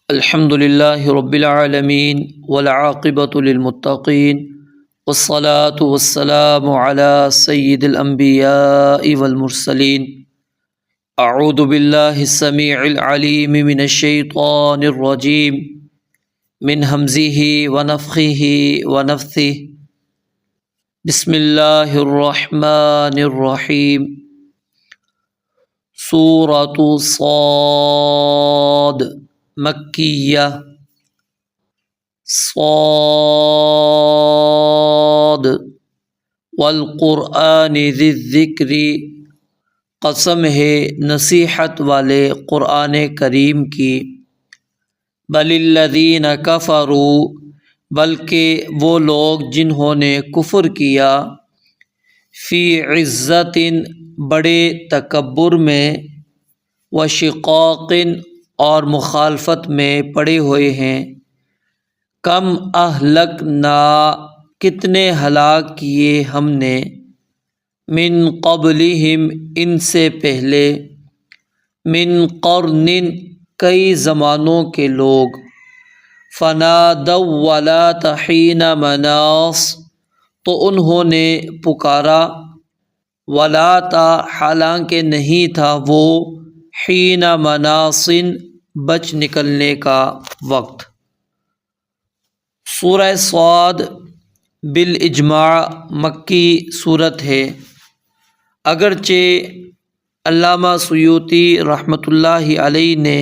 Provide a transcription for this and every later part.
الحمد لله رب العالمين والعاقبة للمتقين والصلاة والسلام على سيد الأنبياء والمرسلين. أعوذ بالله السميع العليم من الشيطان الرجيم من همزه ونفخه ونفثه. بسم الله الرحمن الرحيم. سورة صاد مکیہ. صاد والقرآن ذی الذکر، قسم ہے نصیحت والے قرآن کریم کی. بل الذین کفروا، بلکہ وہ لوگ جنہوں نے کفر کیا. فی عزت، بڑے تکبر میں. وشقاق، اور مخالفت میں پڑے ہوئے ہیں. کم اہلکنا، کتنے ہلاک کیے ہم نے. من قبلہم، ان سے پہلے. من قرن، کئی زمانوں کے لوگ. فنادوا ولات حین مناص، تو انہوں نے پکارا. ولاتا، حالانکہ نہیں تھا وہ. حین مناصن، بچ نکلنے کا وقت. سورہ صاد بالاجماع مکی صورت ہے، اگرچہ علامہ سیوطی رحمۃ اللہ علیہ نے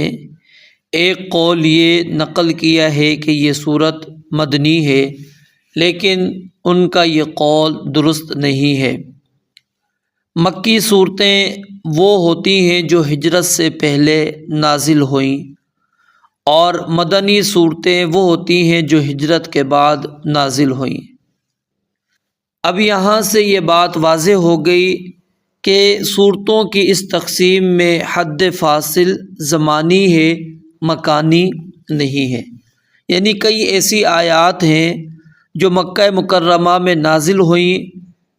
ایک قول یہ نقل کیا ہے کہ یہ صورت مدنی ہے، لیکن ان کا یہ قول درست نہیں ہے. مکی صورتیں وہ ہوتی ہیں جو ہجرت سے پہلے نازل ہوئیں، اور مدنی صورتیں وہ ہوتی ہیں جو ہجرت کے بعد نازل ہوئیں. اب یہاں سے یہ بات واضح ہو گئی کہ صورتوں کی اس تقسیم میں حد فاصل زمانی ہے، مکانی نہیں ہے. یعنی کئی ایسی آیات ہیں جو مکہ مکرمہ میں نازل ہوئیں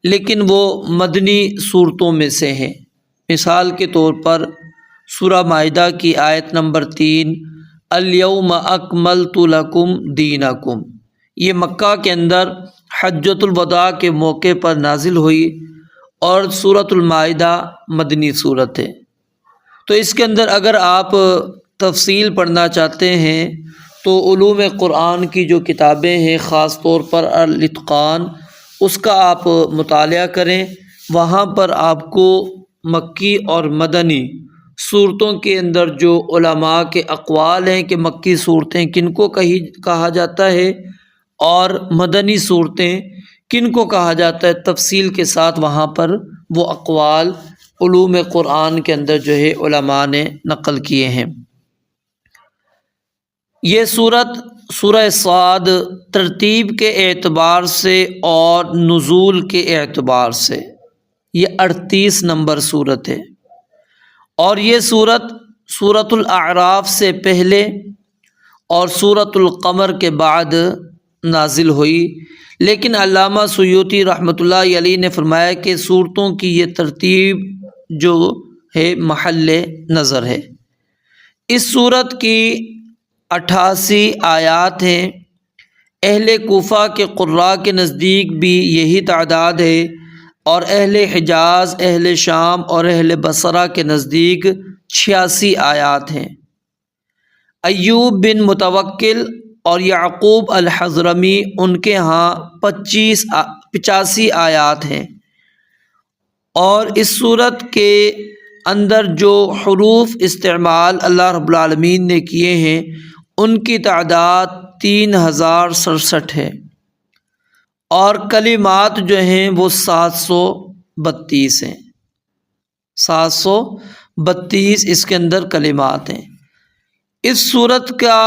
لیکن وہ مدنی صورتوں میں سے ہیں. مثال کے طور پر سورہ مائدہ کی آیت نمبر 3، الیوم اکملت لکم دینکم، یہ مکہ کے اندر حجۃ الوداع کے موقع پر نازل ہوئی، اور سورۃ المائدہ مدنی صورت ہے. تو اس کے اندر اگر آپ تفصیل پڑھنا چاہتے ہیں تو علوم قرآن کی جو کتابیں ہیں، خاص طور پر الاتقان، اس کا آپ مطالعہ کریں. وہاں پر آپ کو مکی اور مدنی صورتوں کے اندر جو علماء کے اقوال ہیں کہ مکی صورتیں کن کو کہا جاتا ہے اور مدنی صورتیں کن کو کہا جاتا ہے، تفصیل کے ساتھ وہاں پر وہ اقوال علوم قرآن کے اندر جو ہے علماء نے نقل کیے ہیں. یہ سورہ صاد ترتیب کے اعتبار سے اور نزول کے اعتبار سے یہ 38 نمبر صورت ہے، اور یہ سورۃ الاعراف سے پہلے اور سورۃ القمر کے بعد نازل ہوئی. لیکن علامہ سیوطی رحمۃ اللہ علیہ نے فرمایا کہ صورتوں کی یہ ترتیب جو ہے محل نظر ہے. اس صورت کی 88 آیات ہیں. اہل کوفہ کے قراء کے نزدیک بھی یہی تعداد ہے، اور اہل حجاز، اہل شام اور اہل بصرہ کے نزدیک 86 آیات ہیں. ایوب بن متوکل اور یعقوب الحضرمی، ان کے ہاں 85 آیات ہیں. اور اس صورت کے اندر جو حروف استعمال اللہ رب العالمین نے کیے ہیں ان کی تعداد 3067 ہے، اور کلمات جو ہیں وہ 732 ہیں. 732 اس کے اندر کلمات ہیں. اس صورت کا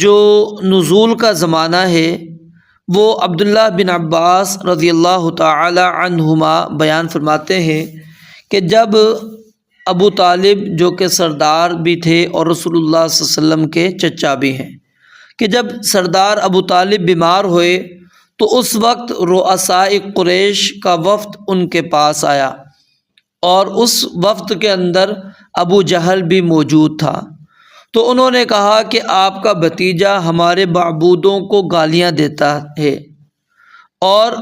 جو نزول کا زمانہ ہے وہ عبداللہ بن عباس رضی اللہ تعالی عنہما بیان فرماتے ہیں کہ جب ابو طالب جو کہ سردار بھی تھے اور رسول اللہ صلی اللہ علیہ وسلم کے چچا بھی ہیں، کہ جب سردار ابو طالب بیمار ہوئے تو اس وقت رؤساء قریش کا وفد ان کے پاس آیا، اور اس وفد کے اندر ابو جہل بھی موجود تھا. تو انہوں نے کہا کہ آپ کا بھتیجا ہمارے معبودوں کو گالیاں دیتا ہے اور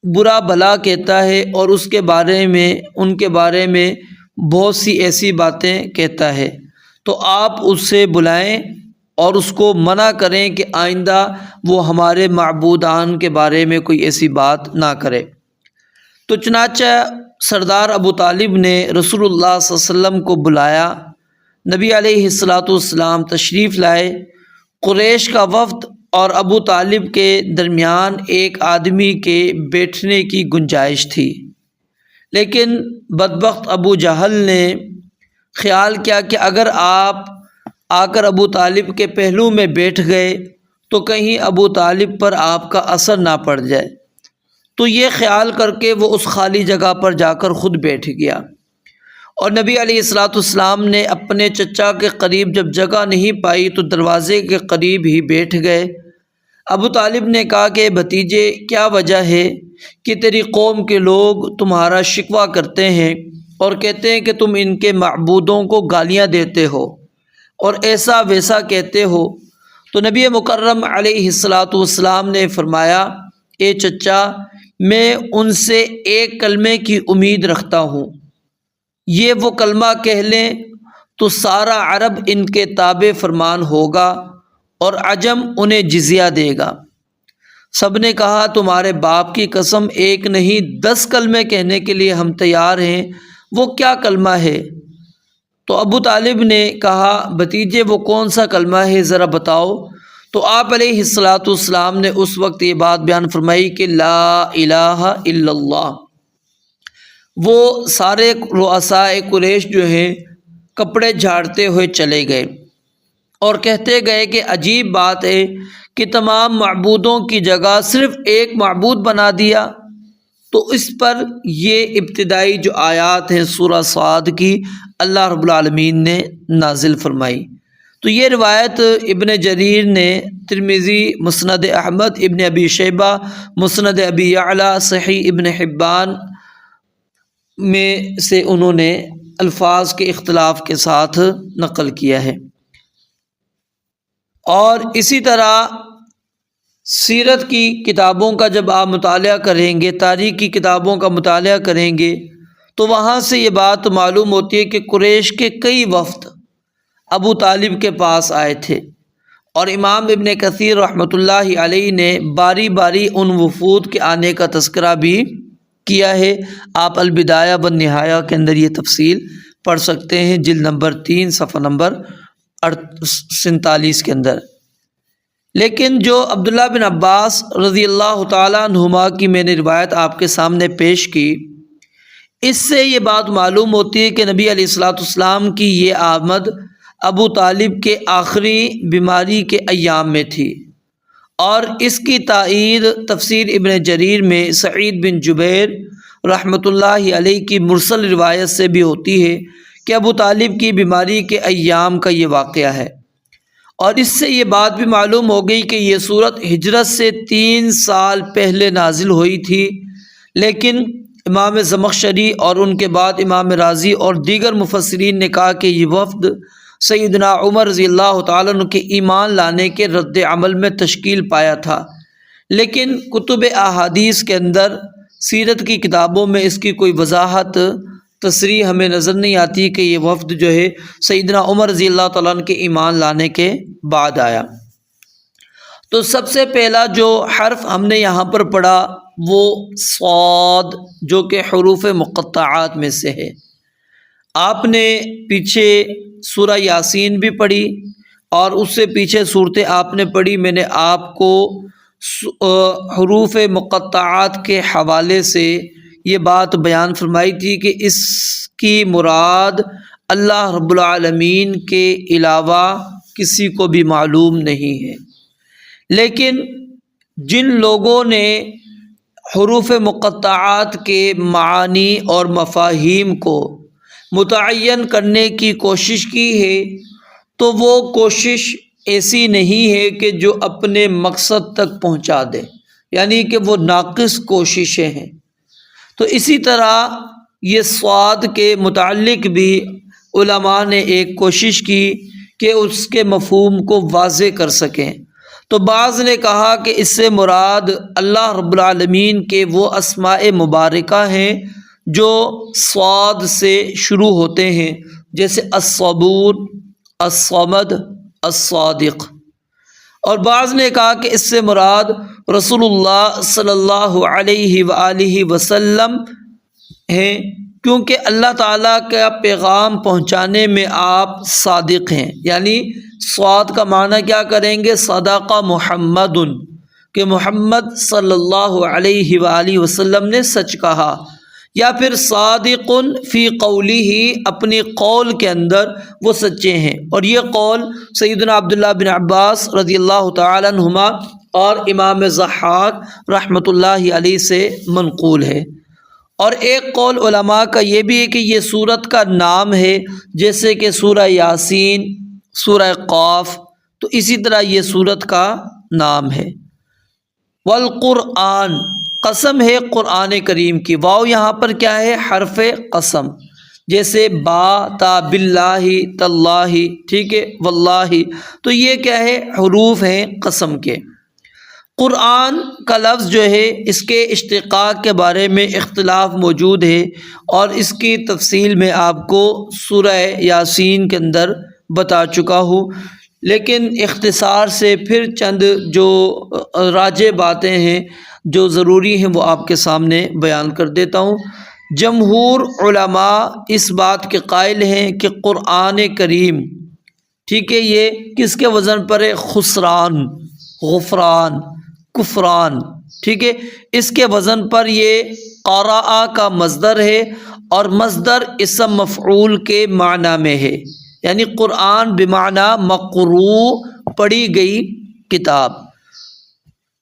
برا بھلا کہتا ہے اور ان کے بارے میں بہت سی ایسی باتیں کہتا ہے، تو آپ اس سے بلائیں اور اس کو منع کریں کہ آئندہ وہ ہمارے معبودان کے بارے میں کوئی ایسی بات نہ کرے۔ تو چنانچہ سردار ابو طالب نے رسول اللہ صلی اللہ علیہ وسلم کو بلایا، نبی علیہ الصلاۃ تشریف لائے۔ قریش کا وفد اور ابو طالب کے درمیان ایک آدمی کے بیٹھنے کی گنجائش تھی، لیکن بدبخت ابو جہل نے خیال کیا کہ اگر آپ آ کر ابو طالب کے پہلو میں بیٹھ گئے تو کہیں ابو طالب پر آپ کا اثر نہ پڑ جائے، تو یہ خیال کر کے وہ اس خالی جگہ پر جا کر خود بیٹھ گیا، اور نبی علیہ السلام نے اپنے چچا کے قریب جب جگہ نہیں پائی تو دروازے کے قریب ہی بیٹھ گئے۔ ابو طالب نے کہا کہ بھتیجے، کیا وجہ ہے کہ تیری قوم کے لوگ تمہارا شکوہ کرتے ہیں اور کہتے ہیں کہ تم ان کے معبودوں کو گالیاں دیتے ہو اور ایسا ویسا کہتے ہو؟ تو نبی مکرم علیہ السلام نے فرمایا، اے چچا، میں ان سے ایک کلمے کی امید رکھتا ہوں، یہ وہ کلمہ کہہ لیں تو سارا عرب ان کے تابع فرمان ہوگا اور عجم انہیں جزیہ دے گا۔ سب نے کہا، تمہارے باپ کی قسم، ایک نہیں 10 کلمے کہنے کے لیے ہم تیار ہیں، وہ کیا کلمہ ہے؟ تو ابو طالب نے کہا، بھتیجے وہ کون سا کلمہ ہے ذرا بتاؤ؟ تو آپ علیہ السلام نے اس وقت یہ بات بیان فرمائی کہ لا الہ الا اللہ۔ وہ سارے رؤساء قریش جو ہیں کپڑے جھاڑتے ہوئے چلے گئے اور کہتے گئے کہ عجیب بات ہے کہ تمام معبودوں کی جگہ صرف ایک معبود بنا دیا۔ تو اس پر یہ ابتدائی جو آیات ہیں سورہ صاد کی اللہ رب العالمین نے نازل فرمائی۔ تو یہ روایت ابن جریر نے، ترمذی مسند احمد، ابن ابی شیبہ مسند ابی یعلا، صحیح ابن حبان میں سے انہوں نے الفاظ کے اختلاف کے ساتھ نقل کیا ہے۔ اور اسی طرح سیرت کی کتابوں کا جب آپ مطالعہ کریں گے، تاریخ کی کتابوں کا مطالعہ کریں گے، تو وہاں سے یہ بات معلوم ہوتی ہے کہ قریش کے کئی وفد ابو طالب کے پاس آئے تھے، اور امام ابن کثیر رحمۃ اللہ علیہ نے باری باری ان وفود کے آنے کا تذکرہ بھی کیا ہے۔ آپ البدایہ والنہایہ کے اندر یہ تفصیل پڑھ سکتے ہیں، جلد نمبر 3 صفحہ نمبر 47 کے اندر۔ لیکن جو عبداللہ بن عباس رضی اللہ تعالیٰ عنہما کی میں نے روایت آپ کے سامنے پیش کی، اس سے یہ بات معلوم ہوتی ہے کہ نبی علیہ السلام کی یہ آمد ابو طالب کے آخری بیماری کے ایام میں تھی، اور اس کی تائید تفسیر ابن جریر میں سعید بن جبیر رحمۃ اللہ علیہ کی مرسل روایت سے بھی ہوتی ہے کہ ابو طالب کی بیماری کے ایام کا یہ واقعہ ہے، اور اس سے یہ بات بھی معلوم ہو گئی کہ یہ صورت ہجرت سے 3 سال پہلے نازل ہوئی تھی، لیکن امام زمخشری اور ان کے بعد امام رازی اور دیگر مفسرین نے کہا کہ یہ وفد سیدنا عمر رضی اللہ تعالیٰ عنہ کے ایمان لانے کے رد عمل میں تشکیل پایا تھا، لیکن کتب احادیث کے اندر، سیرت کی کتابوں میں اس کی کوئی وضاحت تصریح ہمیں نظر نہیں آتی کہ یہ وفد جو ہے سیدنا عمر رضی اللہ تعالیٰ عنہ کے ایمان لانے کے بعد آیا۔ تو سب سے پہلا جو حرف ہم نے یہاں پر پڑھا وہ صاد، جو کہ حروف مقطعات میں سے ہے۔ آپ نے پیچھے سورہ یاسین بھی پڑھی اور اس سے پیچھے صورتیں آپ نے پڑھی، میں نے آپ کو حروف مقطعات کے حوالے سے یہ بات بیان فرمائی تھی کہ اس کی مراد اللہ رب العالمین کے علاوہ کسی کو بھی معلوم نہیں ہے، لیکن جن لوگوں نے حروف مقطعات کے معانی اور مفاہیم کو متعین کرنے کی کوشش کی ہے، تو وہ کوشش ایسی نہیں ہے کہ جو اپنے مقصد تک پہنچا دے، یعنی کہ وہ ناقص کوششیں ہیں۔ تو اسی طرح یہ صاد کے متعلق بھی علماء نے ایک کوشش کی کہ اس کے مفہوم کو واضح کر سکیں۔ تو بعض نے کہا کہ اس سے مراد اللہ رب العالمین کے وہ اسماء مبارکہ ہیں جو صاد سے شروع ہوتے ہیں، جیسے الصبور، الصمد، الصادق۔ اور بعض نے کہا کہ اس سے مراد رسول اللہ صلی اللہ علیہ وآلہ وسلم ہیں، کیونکہ اللہ تعالیٰ کا پیغام پہنچانے میں آپ صادق ہیں، یعنی صاد کا معنی کیا کریں گے؟ صدق محمد، کہ محمد صلی اللہ علیہ وآلہ وسلم نے سچ کہا، یا پھر صادق فی قولہ، اپنی قول کے اندر وہ سچے ہیں۔ اور یہ قول سیدنا عبداللہ بن عباس رضی اللہ تعالی عنہما اور امام ضحاک رحمۃ اللہ علیہ سے منقول ہے۔ اور ایک قول علماء کا یہ بھی ہے کہ یہ سورت کا نام ہے، جیسے کہ سورہ یاسین، سورہ قاف، تو اسی طرح یہ سورت کا نام ہے۔ والقرآن، قسم ہے قرآن کریم کی، واو یہاں پر کیا ہے؟ حرف قسم، جیسے با، تا، باللہ، تاللہ، ٹھیک ہے، واللہ، تو یہ کیا ہے؟ حروف ہیں قسم کے۔ قرآن کا لفظ جو ہے اس کے اشتقاق کے بارے میں اختلاف موجود ہے، اور اس کی تفصیل میں آپ کو سورہ یاسین کے اندر بتا چکا ہوں، لیکن اختصار سے پھر چند جو راجح باتیں ہیں جو ضروری ہیں وہ آپ کے سامنے بیان کر دیتا ہوں۔ جمہور علماء اس بات کے قائل ہیں کہ قرآن کریم، ٹھیک ہے، یہ کس کے وزن پر ہے؟ خسران، غفران، کفران، ٹھیک ہے، اس کے وزن پر یہ قرأ کا مصدر ہے، اور مصدر اسم مفعول کے معنی میں ہے، یعنی قرآن بمعنی مقروء، پڑھی گئی کتاب۔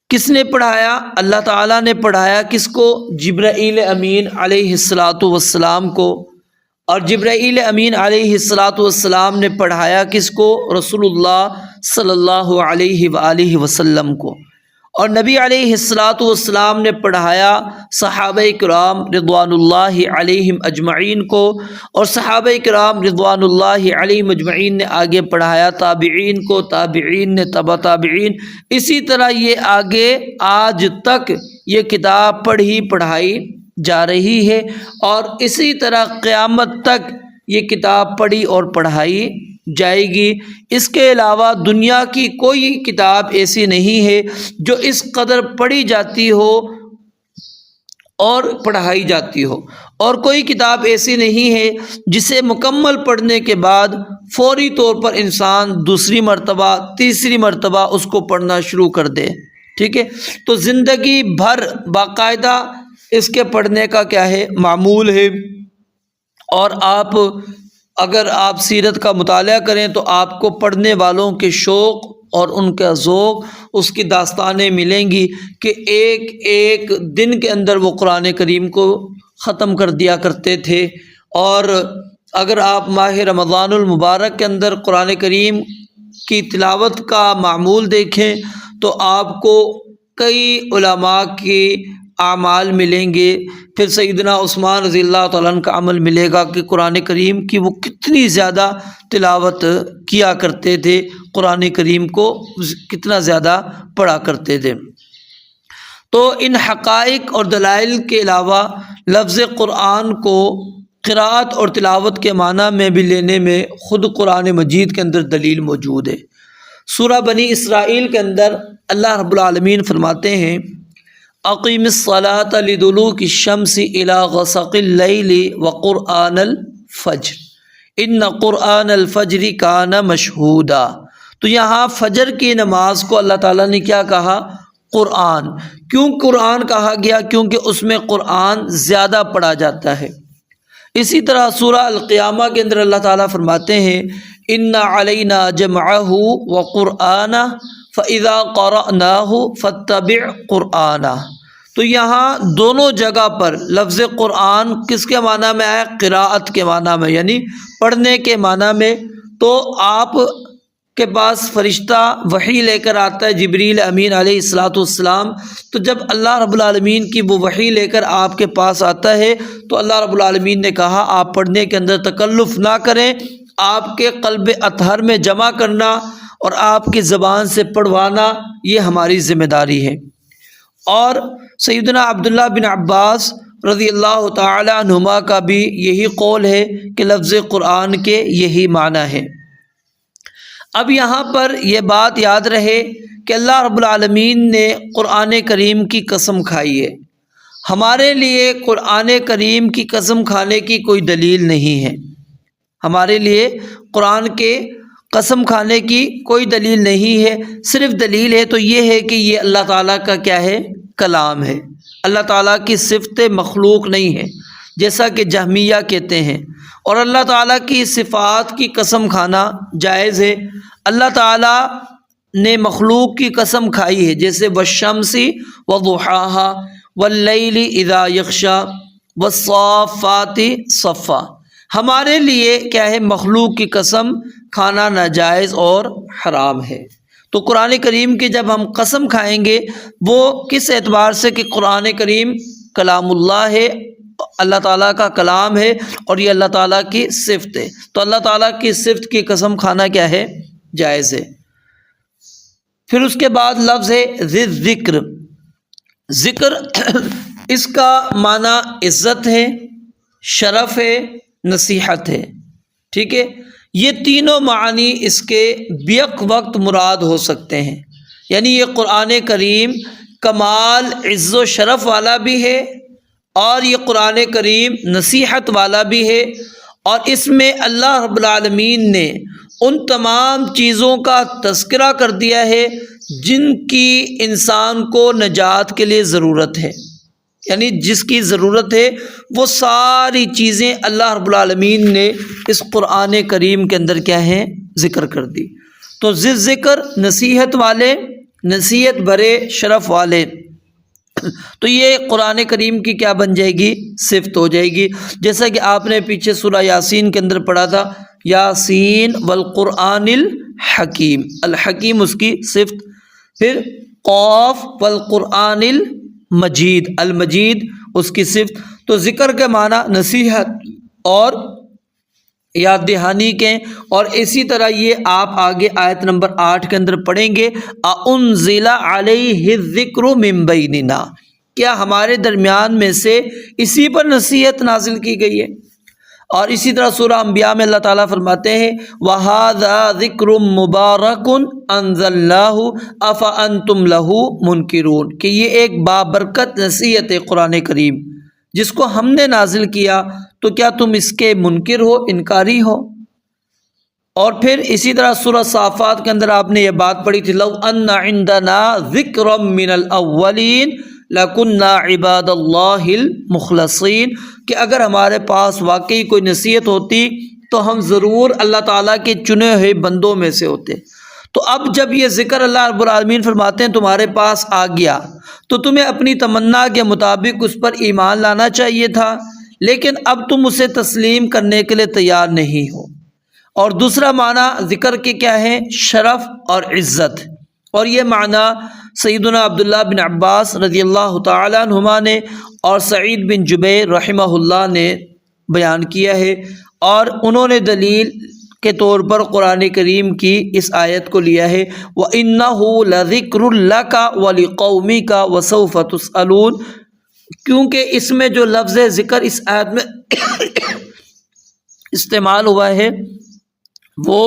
کس نے پڑھایا؟ اللہ تعالیٰ نے پڑھایا۔ کس کو؟ جبرائیل امین علیہ السلام کو۔ اور جبرائیل امین علیہ السلام نے پڑھایا کس کو؟ رسول اللہ صلی اللہ علیہ وآلہ وسلم کو۔ اور نبی علیہ السلام نے پڑھایا صحابہ کرام رضوان اللہ علیہم اجمعین کو، اور صحابہ کرام رضوان اللہ علیہم اجمعین نے آگے پڑھایا تابعین کو، تابعین نے تبع تابعین، اسی طرح یہ آگے آج تک یہ کتاب پڑھائی جا رہی ہے، اور اسی طرح قیامت تک یہ کتاب پڑھی اور پڑھائی جائے گی۔ اس کے علاوہ دنیا کی کوئی کتاب ایسی نہیں ہے جو اس قدر پڑھی جاتی ہو اور پڑھائی جاتی ہو، اور کوئی کتاب ایسی نہیں ہے جسے مکمل پڑھنے کے بعد فوری طور پر انسان دوسری مرتبہ، تیسری مرتبہ اس کو پڑھنا شروع کر دے، ٹھیک ہے۔ تو زندگی بھر باقاعدہ اس کے پڑھنے کا کیا ہے؟ معمول ہے۔ اور اگر آپ سیرت کا مطالعہ کریں تو آپ کو پڑھنے والوں کے شوق اور ان کا ذوق، اس کی داستانیں ملیں گی کہ ایک ایک دن کے اندر وہ قرآن کریم کو ختم کر دیا کرتے تھے۔ اور اگر آپ ماہ رمضان المبارک کے اندر قرآن کریم کی تلاوت کا معمول دیکھیں تو آپ کو کئی علماء کی اعمال ملیں گے۔ پھر سیدنا عثمان رضی اللہ تعالیٰ عنہ کا عمل ملے گا کہ قرآن کریم کی وہ کتنی زیادہ تلاوت کیا کرتے تھے، قرآن کریم کو کتنا زیادہ پڑھا کرتے تھے۔ تو ان حقائق اور دلائل کے علاوہ لفظ قرآن کو قراءت اور تلاوت کے معنی میں بھی لینے میں خود قرآن مجید کے اندر دلیل موجود ہے۔ سورہ بنی اسرائیل کے اندر اللہ رب العالمین فرماتے ہیں اقیم الصلاۃ لدلوک الشمس الی غسق اللیل وقرآن الفجر ان قرآن الفجر کان مشہودا۔ تو یہاں فجر کی نماز کو اللہ تعالیٰ نے کیا کہا؟ قرآن۔ کیوں قرآن کہا گیا؟ کیونکہ اس میں قرآن زیادہ پڑھا جاتا ہے۔ اسی طرح سورہ القیامہ کے اندر اللہ تعالیٰ فرماتے ہیں ان علینا جمعہ وقرآنہ فاذا قرأناہ فاتبع قرآنہ۔ تو یہاں دونوں جگہ پر لفظ قرآن کس کے معنی میں آیا؟ قراءت کے معنی میں، یعنی پڑھنے کے معنی میں۔ تو آپ کے پاس فرشتہ وحی لے کر آتا ہے جبریل امین علیہ السلام، تو جب اللہ رب العالمین کی وہ وحی لے کر آپ کے پاس آتا ہے تو اللہ رب العالمین نے کہا آپ پڑھنے کے اندر تکلف نہ کریں، آپ کے قلب اطہر میں جمع کرنا اور آپ کی زبان سے پڑھوانا یہ ہماری ذمہ داری ہے۔ اور سیدنا عبداللہ بن عباس رضی اللہ تعالی عنہما کا بھی یہی قول ہے کہ لفظ قرآن کے یہی معنی ہے۔ اب یہاں پر یہ بات یاد رہے کہ اللہ رب العالمین نے قرآن کریم کی قسم کھائی ہے۔ ہمارے لیے قرآن کریم کی قسم کھانے کی کوئی دلیل نہیں ہے، ہمارے لیے قرآن کے قسم کھانے کی کوئی دلیل نہیں ہے، صرف دلیل ہے تو یہ ہے کہ یہ اللہ تعالیٰ کا کیا ہے؟ کلام ہے، اللہ تعالیٰ کی صفت مخلوق نہیں ہے جیسا کہ جہمیہ کہتے ہیں، اور اللہ تعالیٰ کی صفات کی قسم کھانا جائز ہے۔ اللہ تعالیٰ نے مخلوق کی قسم کھائی ہے، جیسے والشمس وضحاها واللیل اذا یغشی والصافات صفا۔ ہمارے لیے کیا ہے؟ مخلوق کی قسم کھانا ناجائز اور حرام ہے۔ تو قرآن کریم کی جب ہم قسم کھائیں گے وہ کس اعتبار سے کہ قرآن کریم کلام اللہ ہے، اللہ تعالیٰ کا کلام ہے اور یہ اللہ تعالیٰ کی صفت ہے، تو اللہ تعالیٰ کی صفت کی قسم کھانا کیا ہے؟ جائز ہے۔ پھر اس کے بعد لفظ ہے ذی ذکر۔ ذکر اس کا معنی عزت ہے، شرف ہے، نصیحت ہے، ٹھیک ہے؟ یہ تینوں معنی اس کے بیک وقت مراد ہو سکتے ہیں، یعنی یہ قرآن کریم کمال عز و شرف والا بھی ہے اور یہ قرآن کریم نصیحت والا بھی ہے، اور اس میں اللہ رب العالمین نے ان تمام چیزوں کا تذکرہ کر دیا ہے جن کی انسان کو نجات کے لیے ضرورت ہے، یعنی جس کی ضرورت ہے وہ ساری چیزیں اللہ رب العالمین نے اس قرآن کریم کے اندر کیا ہیں؟ ذکر کر دی۔ تو ذکر نصیحت والے، نصیحت برے شرف والے، تو یہ قرآن کریم کی کیا بن جائے گی؟ صفت ہو جائے گی، جیسا کہ آپ نے پیچھے سورہ یاسین کے اندر پڑھا تھا، یاسین والقرآن الحکیم، الحکیم اس کی صفت، پھر قاف والقرآن المجید، المجید اس کی صفت۔ تو ذکر کے معنی نصیحت اور یاد دہانی کے، اور اسی طرح یہ آپ آگے آیت نمبر 8 کے اندر پڑھیں گے، اَأُنزِلَ عَلَيْهِ الذِّكْرُ مِن بَيْنِنَا، کیا ہمارے درمیان میں سے اسی پر نصیحت نازل کی گئی ہے؟ اور اسی طرح سورہ انبیاء میں اللہ تعالیٰ فرماتے ہیں وَهَذَا ذِكْرٌ مُبَارَكٌ أَنزَلْنَاهُ أَفَأَنْتُمْ لَهُ مُنْكِرُونَ، کہ یہ ایک بابرکت نصیحت ہے قرآن کریم جس کو ہم نے نازل کیا، تو کیا تم اس کے منکر ہو، انکاری ہو؟ اور پھر اسی طرح سورہ صافات کے اندر آپ نے یہ بات پڑھی تھی لو ان عندنا ذکرا من الاولین لکنا عباد اللہ المخلصین، کہ اگر ہمارے پاس واقعی کوئی نصیحت ہوتی تو ہم ضرور اللہ تعالیٰ کے چنے ہوئے بندوں میں سے ہوتے۔ تو اب جب یہ ذکر اللہ رب العالمین فرماتے ہیں تمہارے پاس آ گیا تو تمہیں اپنی تمنا کے مطابق اس پر ایمان لانا چاہیے تھا، لیکن اب تم اسے تسلیم کرنے کے لیے تیار نہیں ہو۔ اور دوسرا معنی ذکر کے کیا ہے؟ شرف اور عزت، اور یہ معنی سیدنا عبداللہ بن عباس رضی اللہ تعالیٰ عنہما نے اور سعید بن جبیر رحمہ اللہ نے بیان کیا ہے، اور انہوں نے دلیل کے طور پر قرآن کریم کی اس آیت کو لیا ہے وَإِنَّهُ لَذِكْرٌ لَكَ وَلِقَوْمِكَ وَسَوْفَ تُسْأَلُونَ، کیونکہ اس میں جو لفظ ذکر اس آیت میں استعمال ہوا ہے وہ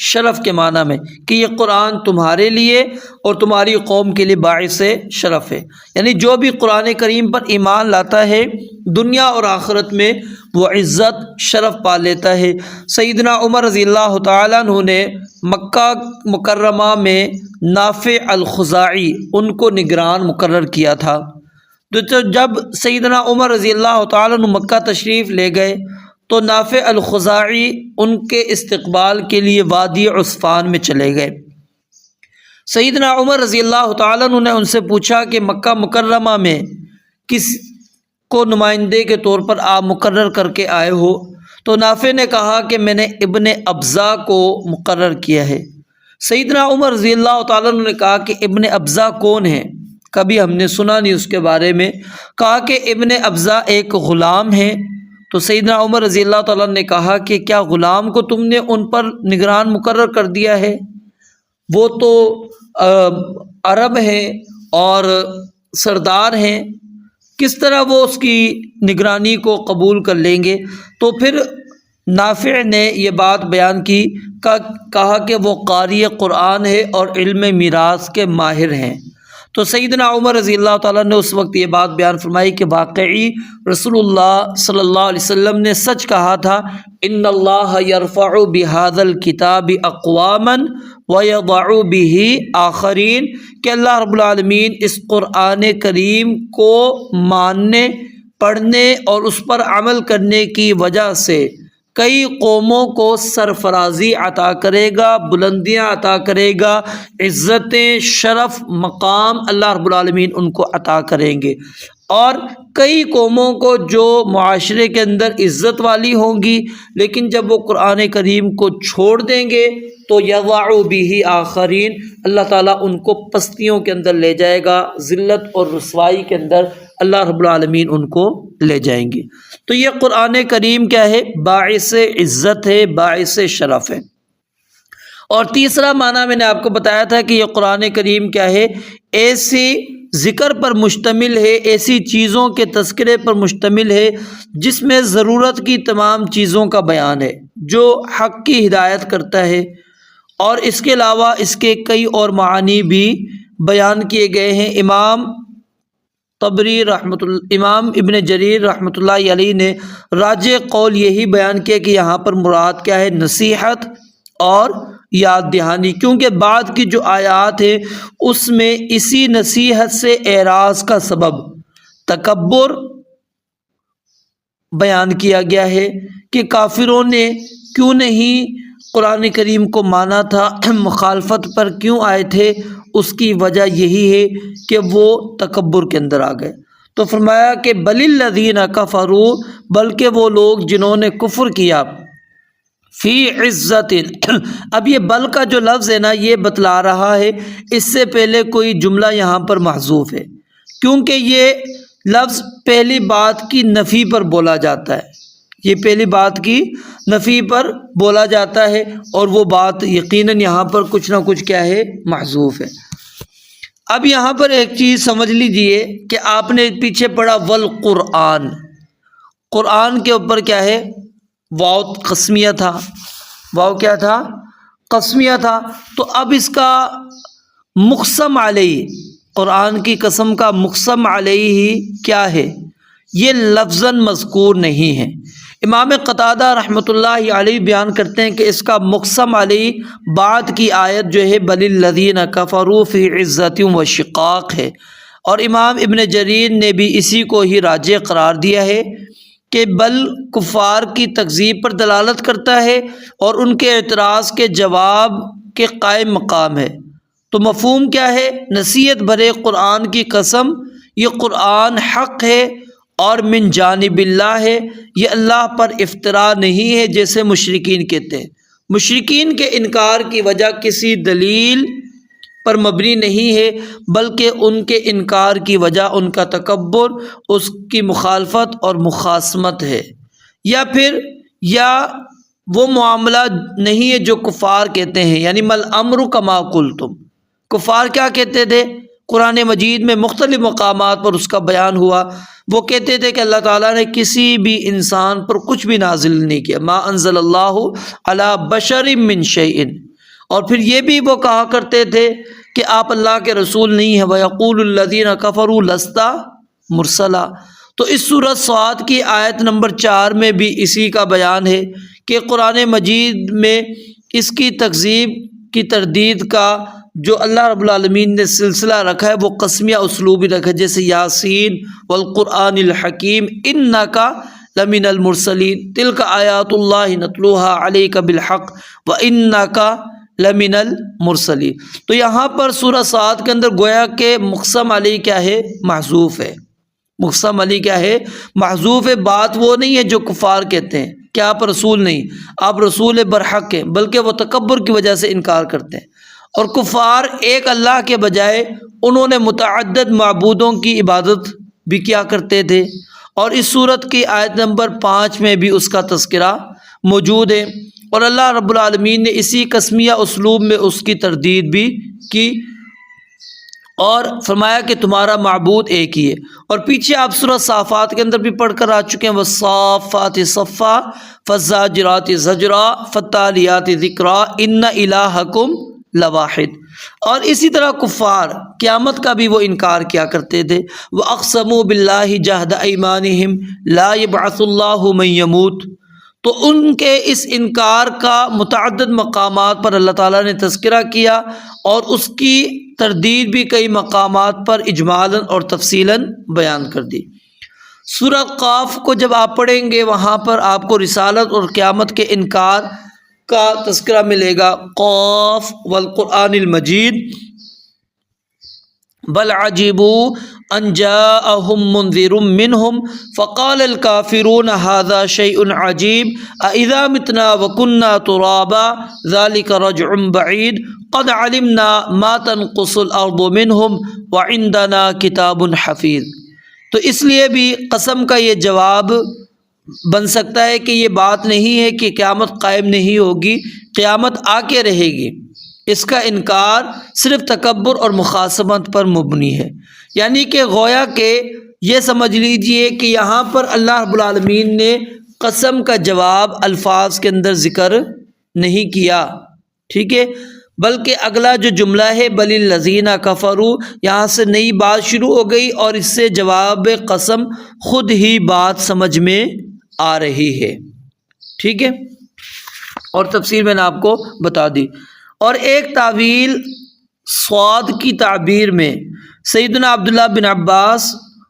شرف کے معنی میں، کہ یہ قرآن تمہارے لیے اور تمہاری قوم کے لیے باعث شرف ہے، یعنی جو بھی قرآن کریم پر ایمان لاتا ہے دنیا اور آخرت میں وہ عزت شرف پا لیتا ہے۔ سیدنا عمر رضی اللہ تعالیٰ عنہ نے مکہ مکرمہ میں نافع الخزاعی ان کو نگران مقرر کیا تھا، تو جب سیدنا عمر رضی اللہ تعالیٰ عنہ مکہ تشریف لے گئے تو نافع الخزاعی ان کے استقبال کے لیے وادی عسفان میں چلے گئے۔ سیدنا عمر رضی اللہ تعالیٰ عنہ نے ان سے پوچھا کہ مکہ مکرمہ میں کس کو نمائندے کے طور پر آپ مقرر کر کے آئے ہو؟ تو نافع نے کہا کہ میں نے ابن ابزا کو مقرر کیا ہے۔ سیدنا عمر رضی اللہ تعالیٰ عنہ نے کہا کہ ابن ابزا کون ہے؟ کبھی ہم نے سنا نہیں اس کے بارے میں۔ کہا کہ ابن ابزا ایک غلام ہے۔ تو سیدنا عمر رضی اللہ تعالیٰ نے کہا کہ کیا غلام کو تم نے ان پر نگران مقرر کر دیا ہے؟ وہ تو عرب ہیں اور سردار ہیں، کس طرح وہ اس کی نگرانی کو قبول کر لیں گے؟ تو پھر نافع نے یہ بات بیان کی، کہا کہ وہ قاری قرآن ہے اور علم میراث کے ماہر ہیں۔ تو سیدنا عمر رضی اللہ تعالیٰ نے اس وقت یہ بات بیان فرمائی کہ واقعی رسول اللہ صلی اللہ علیہ وسلم نے سچ کہا تھا، ان اللہ یرفع بہذا الکتاب اقواما ویضع بہ آخرین، کہ اللہ رب العالمین اس قرآن کریم کو ماننے، پڑھنے اور اس پر عمل کرنے کی وجہ سے کئی قوموں کو سرفرازی عطا کرے گا، بلندیاں عطا کرے گا، عزتیں، شرف، مقام اللہ رب العالمین ان کو عطا کریں گے، اور کئی قوموں کو جو معاشرے کے اندر عزت والی ہوں گی لیکن جب وہ قرآن کریم کو چھوڑ دیں گے تو یضع بہ آخرین، اللہ تعالیٰ ان کو پستیوں کے اندر لے جائے گا، ذلت اور رسوائی کے اندر اللہ رب العالمین ان کو لے جائیں گے۔ تو یہ قرآن کریم کیا ہے؟ باعث عزت ہے، باعث شرف ہے۔ اور تیسرا معنی میں نے آپ کو بتایا تھا کہ یہ قرآن کریم کیا ہے؟ ایسی ذکر پر مشتمل ہے، ایسی چیزوں کے تذکرے پر مشتمل ہے جس میں ضرورت کی تمام چیزوں کا بیان ہے، جو حق کی ہدایت کرتا ہے، اور اس کے علاوہ اس کے کئی اور معانی بھی بیان کیے گئے ہیں۔ امام ابن جریر رحمۃ اللہ علیہ نے راجح قول یہی بیان کیا کہ یہاں پر مراد کیا ہے؟ نصیحت اور یاد دہانی، کیونکہ بعد کی جو آیات ہیں اس میں اسی نصیحت سے اعراض کا سبب تکبر بیان کیا گیا ہے کہ کافروں نے کیوں نہیں قرآن کریم کو مانا تھا، مخالفت پر کیوں آئے تھے، اس کی وجہ یہی ہے کہ وہ تکبر کے اندر آ گئے۔ تو فرمایا کہ بل الذین کفروا، بلکہ وہ لوگ جنہوں نے کفر کیا، فی عزت، اب یہ بل کا جو لفظ ہے نا یہ بتلا رہا ہے، اس سے پہلے کوئی جملہ یہاں پر محذوف ہے، کیونکہ یہ لفظ پہلی بات کی نفی پر بولا جاتا ہے، یہ پہلی بات کی نفی پر بولا جاتا ہے، اور وہ بات یقیناً یہاں پر کچھ نہ کچھ کیا ہے؟ محذوف ہے۔ اب یہاں پر ایک چیز سمجھ لیجئے کہ آپ نے پیچھے پڑھا والقرآن، قرآن کے اوپر کیا ہے؟ واو قسمیہ تھا، واو کیا تھا؟ قسمیہ تھا۔ تو اب اس کا مقسم علیہ، قرآن کی قسم کا مقسم علیہ کیا ہے؟ یہ لفظاً مذکور نہیں ہے۔ امام قتادہ رحمۃ اللہ علیہ بیان کرتے ہیں کہ اس کا مقسم علیہ بعد کی آیت جو ہے بل الذین کفروا فی عزت و شقاق ہے، اور امام ابن جریر نے بھی اسی کو ہی راجح قرار دیا ہے کہ بل کفار کی تکذیب پر دلالت کرتا ہے اور ان کے اعتراض کے جواب کے قائم مقام ہے۔ تو مفہوم کیا ہے؟ نصیحت بھرے قرآن کی قسم، یہ قرآن حق ہے اور من جانب اللہ ہے، یہ اللہ پر افطرا نہیں ہے جیسے مشرکین کہتے ہیں۔ مشرکین کے انکار کی وجہ کسی دلیل پر مبنی نہیں ہے، بلکہ ان کے انکار کی وجہ ان کا تکبر، اس کی مخالفت اور مخاصمت ہے، یا وہ معاملہ نہیں ہے جو کفار کہتے ہیں، یعنی مل امر کما قلتم، کفار کیا کہتے تھے؟ قرآن مجید میں مختلف مقامات پر اس کا بیان ہوا، وہ کہتے تھے کہ اللہ تعالیٰ نے کسی بھی انسان پر کچھ بھی نازل نہیں کیا، ما انزل اللہ علی بشر من شیء، اور پھر یہ بھی وہ کہا کرتے تھے کہ آپ اللہ کے رسول نہیں ہیں، وَيَقُولُ الَّذِينَ كَفَرُوا لَسْتَ مُرْسَلًا۔ تو اس سورۃ صاد کی آیت نمبر 4 میں بھی اسی کا بیان ہے کہ قرآن مجید میں اس کی تکذیب کی تردید کا جو اللہ رب العالمین نے سلسلہ رکھا ہے وہ قسمیہ اسلوبی رکھا ہے، جیسے یاسین والقرآن الحکیم انک لمن المرسلین تلک آیات اللہ نتلوها علیک بالحق وانک لمن المرسلین۔ تو یہاں پر سورہ صاد کے اندر گویا کہ مقسم علیہ کیا ہے؟ محذوف ہے۔ مقسم علیہ کیا ہے؟ محذوف ہے۔ بات وہ نہیں ہے جو کفار کہتے ہیں کہ آپ رسول نہیں، آپ رسول برحق ہیں، بلکہ وہ تکبر کی وجہ سے انکار کرتے ہیں۔ اور کفار ایک اللہ کے بجائے انہوں نے متعدد معبودوں کی عبادت بھی کیا کرتے تھے، اور اس صورت کی آیت نمبر 5 میں بھی اس کا تذکرہ موجود ہے، اور اللہ رب العالمین نے اسی قسمیہ اسلوب میں اس کی تردید بھی کی اور فرمایا کہ تمہارا معبود ایک ہی ہے۔ اور پیچھے آپ سورہ صافات کے اندر بھی پڑھ کر آ چکے ہیں، وَالصَّافَّاتِ صَفًّا فَالزَّاجِرَاتِ زَجْرًا فَالتَّالِيَاتِ ذِكْرًا إِنَّ إِلَٰهَكُمْ لواحد۔ اور اسی طرح کفار قیامت کا بھی وہ انکار کیا کرتے تھے، وَأَقْسَمُوا بِاللَّهِ جَهْدَ أَيْمَانِهِمْ لَا يَبْعَثُ اللَّهُ مَن يَمُوتُ۔ تو ان کے اس انکار کا متعدد مقامات پر اللہ تعالیٰ نے تذکرہ کیا، اور اس کی تردید بھی کئی مقامات پر اجمالاً اور تفصیلاً بیان کر دی۔ سورہ قاف کو جب آپ پڑھیں گے وہاں پر آپ کو رسالت اور قیامت کے انکار کا تذکرہ ملے گا، قاف والقرآن المجید، بل عجبوا ان جاءهم منذر منهم فقال الكافرون هذا شيء عجيب أإذا متنا وكنا ترابا ذلك رجع بعيد قد علمنا ما تنقص الأرض منهم وعندنا كتاب حفيظ۔ تو اس لیے بھی قسم کا یہ جواب بن سکتا ہے کہ یہ بات نہیں ہے کہ قیامت قائم نہیں ہوگی، قیامت آ کے رہے گی۔ اس کا انکار صرف تکبر اور مخاصمت پر مبنی ہے، یعنی کہ گویا کہ یہ سمجھ لیجئے کہ یہاں پر اللہ رب العالمین نے قسم کا جواب الفاظ کے اندر ذکر نہیں کیا، ٹھیک ہے، بلکہ اگلا جو جملہ ہے بل الذین کفروا، یہاں سے نئی بات شروع ہو گئی اور اس سے جواب قسم خود ہی بات سمجھ میں آ رہی ہے، ٹھیک ہے، اور تفسیر میں نے آپ کو بتا دی۔ اور ایک تعویل صاد کی تعبیر میں سیدنا عبداللہ بن عباس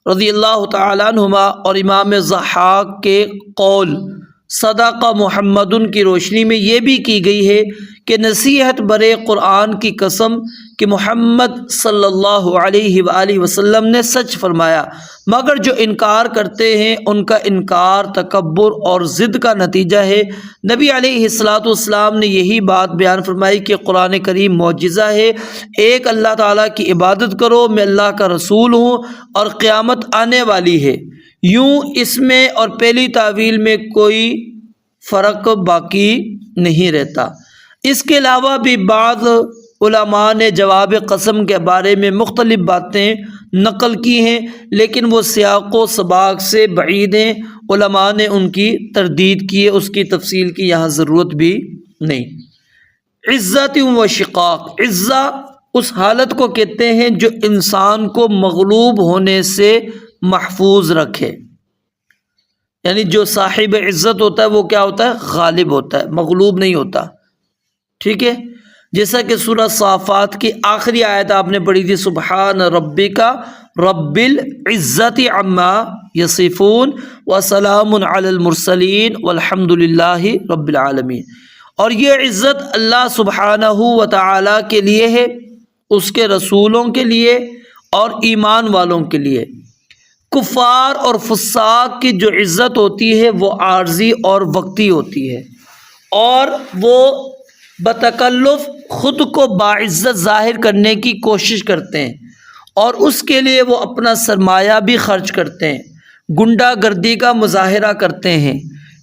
رضی اللہ تعالیٰ عنہما اور امام ضحاک کے قول صدق محمد کی روشنی میں یہ بھی کی گئی ہے کہ نصیحت برے قرآن کی قسم کہ محمد صلی اللہ علیہ وآلہ وسلم نے سچ فرمایا، مگر جو انکار کرتے ہیں ان کا انکار تکبر اور ضد کا نتیجہ ہے۔ نبی علیہ الصلوۃ والسلام نے یہی بات بیان فرمائی کہ قرآن کریم معجزہ ہے، ایک اللہ تعالیٰ کی عبادت کرو، میں اللہ کا رسول ہوں اور قیامت آنے والی ہے۔ یوں اس میں اور پہلی تعویل میں کوئی فرق باقی نہیں رہتا۔ اس کے علاوہ بھی بعض علماء نے جواب قسم کے بارے میں مختلف باتیں نقل کی ہیں، لیکن وہ سیاق و سباق سے بعید ہیں، علماء نے ان کی تردید کی ہے، اس کی تفصیل کی یہاں ضرورت بھی نہیں۔ عزت و شقاق، عزہ اس حالت کو کہتے ہیں جو انسان کو مغلوب ہونے سے محفوظ رکھے، یعنی جو صاحب عزت ہوتا ہے وہ کیا ہوتا ہے؟ غالب ہوتا ہے، مغلوب نہیں ہوتا، ٹھیک ہے، جیسا کہ سورہ صافات کی آخری آیت آپ نے پڑھی تھی، سبحان ربک رب العزت عما یصفون وسلام علی المرسلین والحمد للہ رب العالمین۔ اور یہ عزت اللہ سبحانہ و تعالی کے لیے ہے، اس کے رسولوں کے لیے اور ایمان والوں کے لیے۔ کفار اور فساق کی جو عزت ہوتی ہے وہ عارضی اور وقتی ہوتی ہے، اور وہ بتکلف خود کو باعزت ظاہر کرنے کی کوشش کرتے ہیں، اور اس کے لیے وہ اپنا سرمایہ بھی خرچ کرتے ہیں، گنڈا گردی کا مظاہرہ کرتے ہیں۔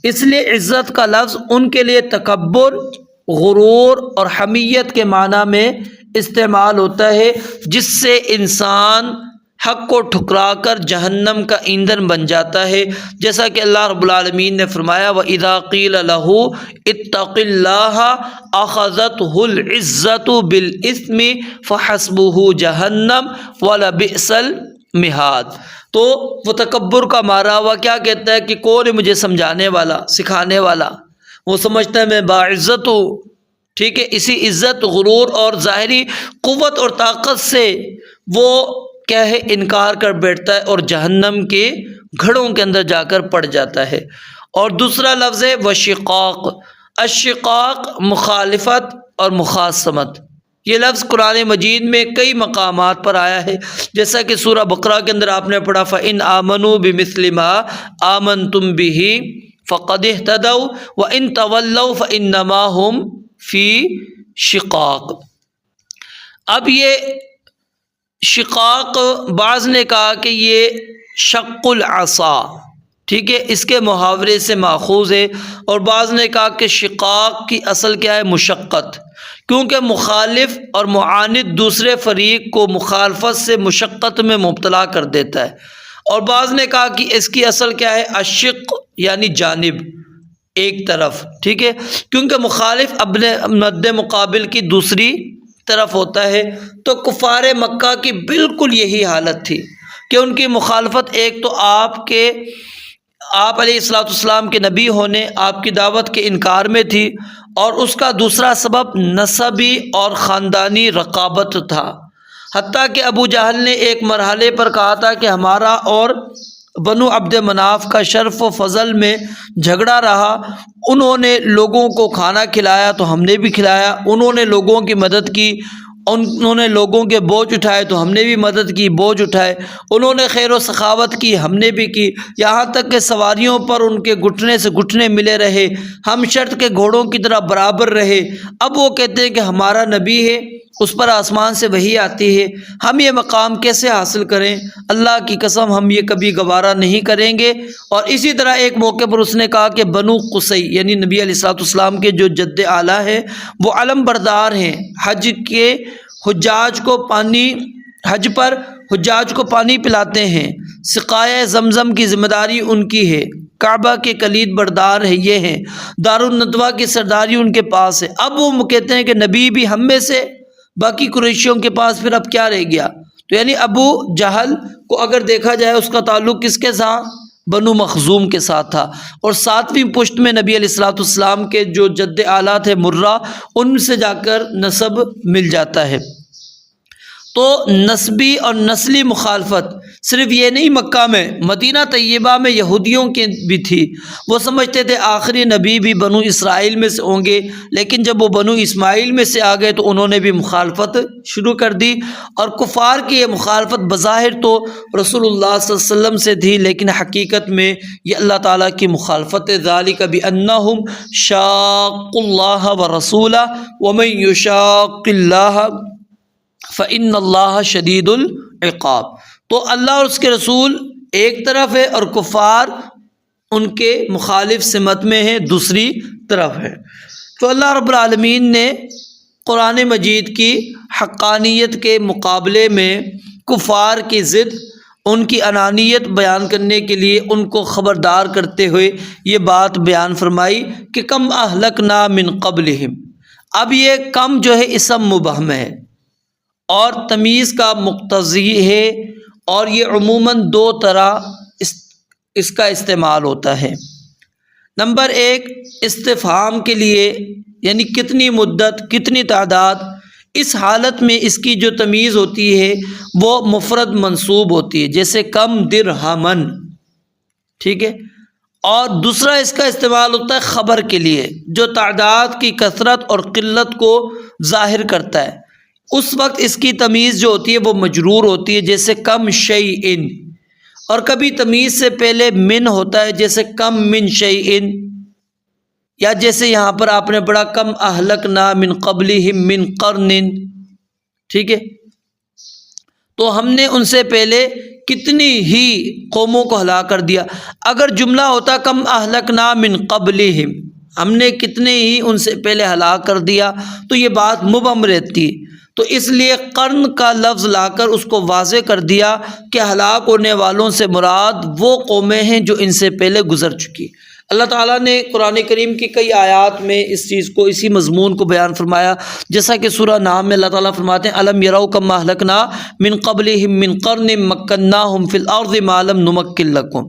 اس لیے عزت کا لفظ ان کے لیے تکبر، غرور اور حمیت کے معنی میں استعمال ہوتا ہے، جس سے انسان حق کو ٹھکرا کر جہنم کا ایندھن بن جاتا ہے، جیسا کہ اللہ رب العالمین نے فرمایا وَإِذَا قِيلَ لَهُ اتَّقِ اللَّهَ أَخَذَتْهُ الْعِزَّةُ بِالْإِثْمِ فَحَسْبُهُ جَهَنَّمُ وَلَبِئْسَ الْمِہَادُ۔ تو وہ تکبر کا مارا ہوا کیا کہتا ہے کہ کون ہے مجھے سمجھانے والا، سکھانے والا، وہ سمجھتا ہے میں باعزت ہوں، ٹھیک ہے، اسی عزت، غرور اور ظاہری قوت اور طاقت سے وہ کیا ہے انکار کر بیٹھتا ہے اور جہنم کے گھڑوں کے اندر جا کر پڑ جاتا ہے۔ اور دوسرا لفظ ہے وشقاق، الشقاق مخالفت اور مخاصمت۔ یہ لفظ قرآن مجید میں کئی مقامات پر آیا ہے، جیسا کہ سورہ بقرہ کے اندر آپ نے پڑھا فَإِنْ آمَنُوا بِمِثْلِ مَا آمَنْتُمْ بِهِ فَقَدِ اهْتَدَوْا وَإِنْ تَوَلَّوْا فَإِنَّمَا هُمْ فِي شِقَاقٍ۔ اب یہ شقاق، بعض نے کہا کہ یہ شق العصا، ٹھیک ہے، اس کے محاورے سے ماخوذ ہے۔ اور بعض نے کہا کہ شقاق کی اصل کیا ہے؟ مشقت، کیونکہ مخالف اور معاند دوسرے فریق کو مخالفت سے مشقت میں مبتلا کر دیتا ہے۔ اور بعض نے کہا کہ اس کی اصل کیا ہے؟ الشق، یعنی جانب، ایک طرف، ٹھیک ہے، کیونکہ مخالف اپنے مد مقابل کی دوسری طرف ہوتا ہے۔ تو کفار مکہ کی بالکل یہی حالت تھی کہ ان کی مخالفت ایک تو آپ علیہ الصلوۃ والسلام کے نبی ہونے، آپ کی دعوت کے انکار میں تھی، اور اس کا دوسرا سبب نسبی اور خاندانی رقابت تھا۔ حتیٰ کہ ابو جہل نے ایک مرحلے پر کہا تھا کہ ہمارا اور بنو عبد مناف کا شرف و فضل میں جھگڑا رہا، انہوں نے لوگوں کو کھانا کھلایا تو ہم نے بھی کھلایا، انہوں نے لوگوں کی مدد کی، انہوں نے لوگوں کے بوجھ اٹھائے تو ہم نے بھی مدد کی، بوجھ اٹھائے، انہوں نے خیر و سخاوت کی، ہم نے بھی کی، یہاں تک کہ سواریوں پر ان کے گھٹنے سے گھٹنے ملے رہے، ہم شرط کے گھوڑوں کی طرح برابر رہے۔ اب وہ کہتے ہیں کہ ہمارا نبی ہے، اس پر آسمان سے وحی آتی ہے، ہم یہ مقام کیسے حاصل کریں؟ اللہ کی قسم ہم یہ کبھی گوارا نہیں کریں گے۔ اور اسی طرح ایک موقع پر اس نے کہا کہ بنو قصی، یعنی نبی علیہ الصلوۃ والسلام کے جو جد اعلیٰ ہیں، وہ علم بردار ہیں، حج پر حجاج کو پانی پلاتے ہیں، سقائے زمزم کی ذمہ داری ان کی ہے، کعبہ کے کلید بردار ہے یہ ہیں، دارالندوہ کی سرداری ان کے پاس ہے۔ اب وہ کہتے ہیں کہ نبی بھی ہم میں سے، باقی قریشیوں کے پاس پھر اب کیا رہ گیا؟ تو یعنی ابو جہل کو اگر دیکھا جائے اس کا تعلق کس کے ساتھ؟ بنو مخزوم کے ساتھ تھا، اور ساتویں پشت میں نبی علیہ الصلوۃ والسلام کے جو جد اعلیٰ تھے مرہ، ان سے جا کر نسب مل جاتا ہے۔ تو نسبی اور نسلی مخالفت صرف یہ نہیں مکہ میں، مدینہ طیبہ میں یہودیوں کی بھی تھی۔ وہ سمجھتے تھے آخری نبی بھی بنو اسرائیل میں سے ہوں گے، لیکن جب وہ بنو اسماعیل میں سے آ گئے تو انہوں نے بھی مخالفت شروع کر دی۔ اور کفار کی یہ مخالفت بظاہر تو رسول اللہ صلی اللہ علیہ وسلم سے تھی، لیکن حقیقت میں یہ اللہ تعالیٰ کی مخالفت ہے۔ ذالک بأنہم شاقوا اللہ ورسولہ ومن یشاق اللہ فإن اللہ شدید العقاب۔ تو اللہ اور اس کے رسول ایک طرف ہے اور کفار ان کے مخالف سمت میں ہیں دوسری طرف ہے۔ تو اللہ رب العالمین نے قرآن مجید کی حقانیت کے مقابلے میں کفار کی ضد، ان کی انانیت بیان کرنے کے لیے ان کو خبردار کرتے ہوئے یہ بات بیان فرمائی کہ کم اہلکنا من قبلہم۔ اب یہ کم جو ہے اسم مبہم ہے اور تمیز کا مقتضی ہے، اور یہ عموماً دو طرح اس کا استعمال ہوتا ہے۔ نمبر ایک، استفہام کے لیے، یعنی کتنی مدت، کتنی تعداد۔ اس حالت میں اس کی جو تمیز ہوتی ہے وہ مفرد منصوب ہوتی ہے، جیسے کم درہمن، ٹھیک ہے۔ اور دوسرا اس کا استعمال ہوتا ہے خبر کے لیے، جو تعداد کی کثرت اور قلت کو ظاہر کرتا ہے۔ اس وقت اس کی تمیز جو ہوتی ہے وہ مجرور ہوتی ہے، جیسے کم شیئن، اور کبھی تمیز سے پہلے من ہوتا ہے، جیسے کم من شیئن، یا جیسے یہاں پر آپ نے پڑھا کم اہلکنا من قبلہم من قرن، ٹھیک ہے۔ تو ہم نے ان سے پہلے کتنی ہی قوموں کو ہلاک کر دیا۔ اگر جملہ ہوتا کم اہلکنا من قبلہم، ہم نے کتنے ہی ان سے پہلے ہلاک کر دیا، تو یہ بات مبہم رہتی۔ تو اس لیے قرن کا لفظ لا کر اس کو واضح کر دیا کہ ہلاک ہونے والوں سے مراد وہ قومیں ہیں جو ان سے پہلے گزر چکی۔ اللہ تعالیٰ نے قرآن کریم کی کئی آیات میں اس چیز کو، اسی مضمون کو بیان فرمایا، جیسا کہ سورہ نام میں اللہ تعالیٰ فرماتے ہیں الم یروا کما اہلکنا من قبلہم من قرن مکناہم فی الارض ما لم نمکن لکم،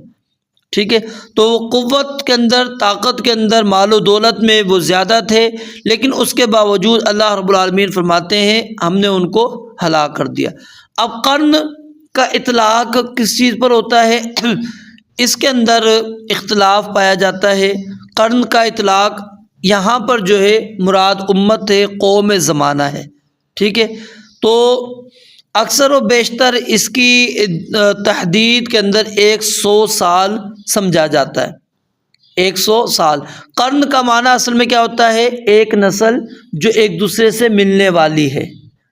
ٹھیک ہے۔ تو قوت کے اندر، طاقت کے اندر، مال و دولت میں وہ زیادہ تھے، لیکن اس کے باوجود اللہ رب العالمین فرماتے ہیں ہم نے ان کو ہلاک کر دیا۔ اب قرن کا اطلاق کس چیز پر ہوتا ہے؟ اس کے اندر اختلاف پایا جاتا ہے۔ قرن کا اطلاق یہاں پر جو ہے مراد امت ہے، قوم زمانہ ہے، ٹھیک ہے۔ تو اکثر و بیشتر اس کی تحدید کے اندر 100 سال سمجھا جاتا ہے۔ 100 سال۔ قرن کا معنی اصل میں کیا ہوتا ہے؟ ایک نسل جو ایک دوسرے سے ملنے والی ہے،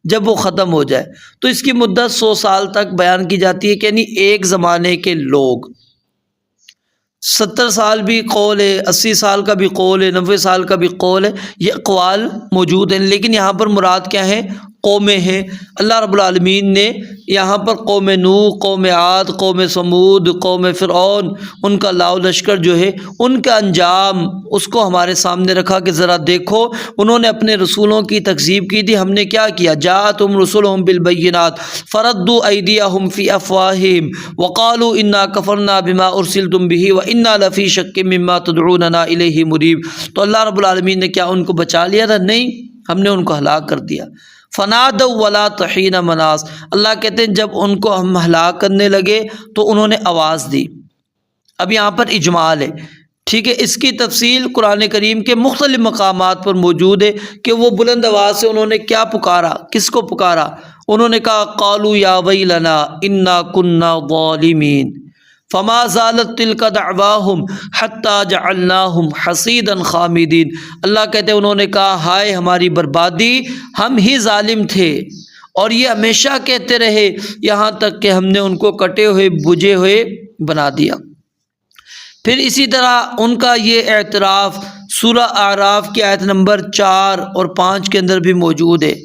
جب وہ ختم ہو جائے تو اس کی مدت 100 سال تک بیان کی جاتی ہے، کہ یعنی ایک زمانے کے لوگ۔ 70 سال بھی قول ہے، 80 سال کا بھی قول ہے، 90 سال کا بھی قول ہے، یہ اقوال موجود ہیں، لیکن یہاں پر مراد کیا ہے؟ قومیں ہیں۔ اللہ رب العالمین نے یہاں پر قوم نوح، قوم عاد، قوم سمود، قوم فرعون، ان کا لاؤ لشکر جو ہے، ان کا انجام اس کو ہمارے سامنے رکھا کہ ذرا دیکھو انہوں نے اپنے رسولوں کی تکذیب کی تھی، ہم نے کیا کیا؟ جاءتہم رسلہم بالبینات فردوا ایدیہم فی افواہہم وقالوا انا کفرنا بما ارسلتم بہ وانا لفی شک مما تدعوننا الیہ مریب۔ تو اللہ رب العالمین نے کیا ان کو بچا لیا تھا؟ نہیں، ہم نے ان کو ہلاک کر دیا۔ فنادوا ولا تحین مناص، اللہ کہتے ہیں جب ان کو ہم ہلاک کرنے لگے تو انہوں نے آواز دی۔ اب یہاں پر اجمال ہے، ٹھیک ہے، اس کی تفصیل قرآن کریم کے مختلف مقامات پر موجود ہے کہ وہ بلند آواز سے انہوں نے کیا پکارا، کس کو پکارا؟ انہوں نے کہا قالوا یا ویلنا انا کنا ظالمین فما زالت تلک دعواہم حتی جعلناہم حصیدا خامدین۔ اللہ کہتے ہیں انہوں نے کہا ہائے ہماری بربادی، ہم ہی ظالم تھے، اور یہ ہمیشہ کہتے رہے یہاں تک کہ ہم نے ان کو کٹے ہوئے بجھے ہوئے بنا دیا۔ پھر اسی طرح ان کا یہ اعتراف سورہ اعراف کی آیت نمبر 4 اور 5 کے اندر بھی موجود ہے۔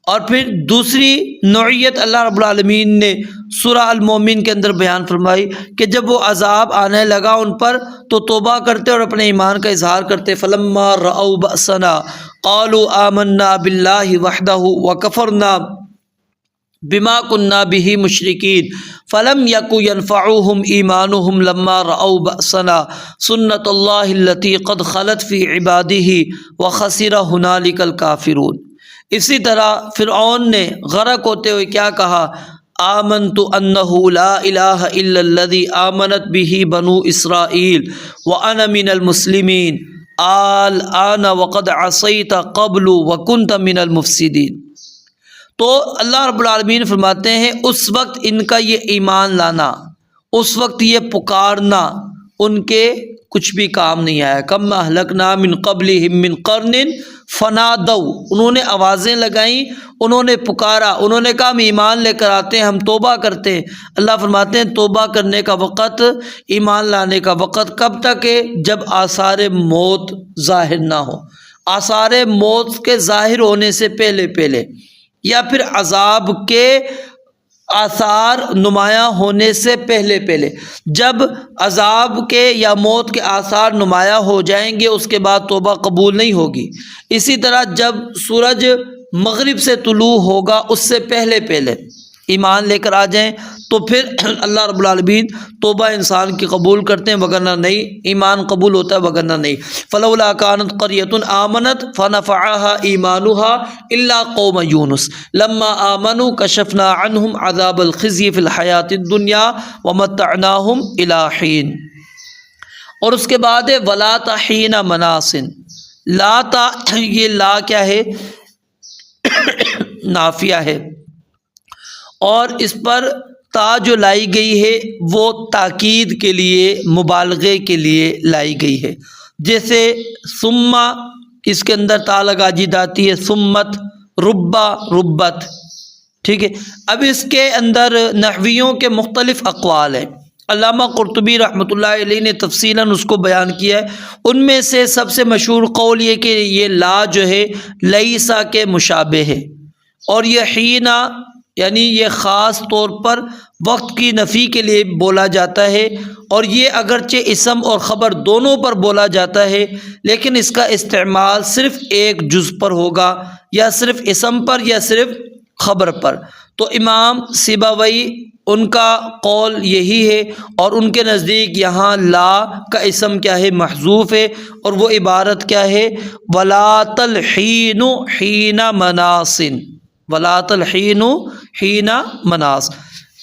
اور پھر دوسری نوعیت اللہ رب العالمین نے سورہ المومن کے اندر بیان فرمائی کہ جب وہ عذاب آنے لگا ان پر تو توبہ کرتے اور اپنے ایمان کا اظہار کرتے۔ فلما رأوا بأسنا قالوا آمنا باللہ وحدہ وکفرنا بما كنا به مشرکین فلم یک ینفعهم ایمانهم لما رأوا بأسنا سنت اللہ التی قد خلت فی عباده وخسر هنالک الکافرون۔ اسی طرح فرعون نے غرق ہوتے ہوئے کیا کہا؟ آمنت انہ لا الہ الا الذی آمنت به بنو اسرائیل وانا من المسلمین الآن وقد عصیت قبل وکنت من المفسدین۔ تو اللہ رب العالمین فرماتے ہیں اس وقت ان کا یہ ایمان لانا، اس وقت یہ پکارنا ان کے کچھ بھی کام نہیں آیا۔ کم اہلکنا من قبلہم من قرن فنادوا، انہوں نے آوازیں لگائیں، انہوں نے پکارا، انہوں نے کہا ہم ایمان لے کر آتے ہیں، ہم توبہ کرتے ہیں۔ اللہ فرماتے ہیں توبہ کرنے کا وقت، ایمان لانے کا وقت کب تک ہے؟ جب آثار موت ظاہر نہ ہو، آثار موت کے ظاہر ہونے سے پہلے پہلے، یا پھر عذاب کے آثار نمایاں ہونے سے پہلے پہلے۔ جب عذاب کے یا موت کے آثار نمایاں ہو جائیں گے اس کے بعد توبہ قبول نہیں ہوگی۔ اسی طرح جب سورج مغرب سے طلوع ہوگا اس سے پہلے پہلے ایمان لے کر آ جائیں تو پھر اللہ رب العالمین توبہ انسان کی قبول کرتے ہیں، وگرنہ نہیں، ایمان قبول ہوتا ہے وگرنہ نہیں۔ فلولا كانت قرية آمنت فنفعها ایمانها الا قوم یونس لما آمنوا کشفنا عنهم عذاب الخزي في الحیاة الدنیا ومتعناهم الى حین۔ اور اس کے بعد ہے ولا تحین مناص، لا تا، یہ لا کیا ہے؟ نافیہ ہے، اور اس پر تا جو لائی گئی ہے وہ تاکید کے لیے، مبالغے کے لیے لائی گئی ہے۔ جیسے ثم، اس کے اندر تا لگا جی آتی ہے، ثمت، ربا، ربت، ٹھیک ہے۔ اب اس کے اندر نحویوں کے مختلف اقوال ہیں، علامہ قرطبی رحمۃ اللہ علیہ نے تفصیلاً اس کو بیان کیا ہے۔ ان میں سے سب سے مشہور قول یہ کہ یہ لا جو ہے لیسا کے مشابہ ہے، اور یہ حینا یعنی یہ خاص طور پر وقت کی نفی کے لیے بولا جاتا ہے، اور یہ اگرچہ اسم اور خبر دونوں پر بولا جاتا ہے لیکن اس کا استعمال صرف ایک جز پر ہوگا، یا صرف اسم پر یا صرف خبر پر۔ تو امام سیبوی ان کا قول یہی ہے، اور ان کے نزدیک یہاں لا کا اسم کیا ہے؟ محذوف ہے، اور وہ عبارت کیا ہے؟ ولا تلحین حین مناص، ولا تلحین حین مناص۔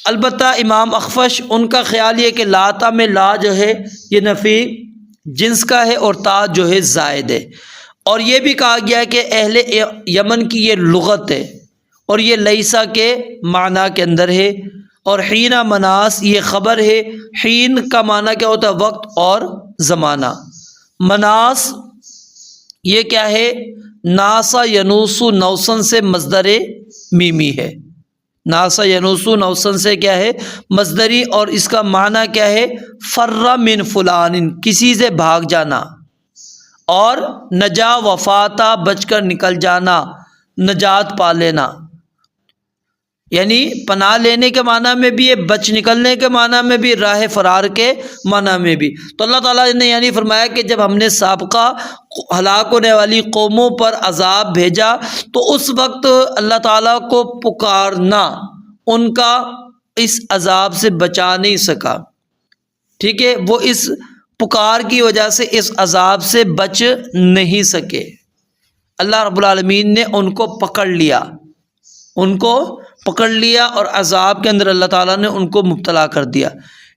البتہ امام اخفش ان کا خیال یہ کہ لاتا میں لا جو ہے یہ نفی جنس کا ہے اور تا جو ہے زائد ہے، اور یہ بھی کہا گیا ہے کہ اہل یمن کی یہ لغت ہے، اور یہ لیسا کے معنی کے اندر ہے، اور حین مناس یہ خبر ہے۔ حین کا معنی کیا ہوتا ہے؟ وقت اور زمانہ۔ مناس یہ کیا ہے؟ ناسا ینوسو نوسن سے مصدر میمی ہے، ناسا ینوسو نوسن سے کیا ہے مصدری، اور اس کا معنی کیا ہے فر من فلان، کسی سے بھاگ جانا، اور نجا وفاتا بچ کر نکل جانا، نجات پا لینا، یعنی پناہ لینے کے معنی میں بھی ہے، بچ نکلنے کے معنی میں بھی، راہ فرار کے معنی میں بھی۔ تو اللہ تعالیٰ نے یعنی فرمایا کہ جب ہم نے سابقہ ہلاک ہونے والی قوموں پر عذاب بھیجا تو اس وقت اللہ تعالیٰ کو پکارنا ان کا اس عذاب سے بچا نہیں سکا، ٹھیک ہے، وہ اس پکار کی وجہ سے اس عذاب سے بچ نہیں سکے۔ اللہ رب العالمین نے ان کو پکڑ لیا، ان کو پکڑ لیا، اور عذاب کے اندر اللہ تعالیٰ نے ان کو مبتلا کر دیا۔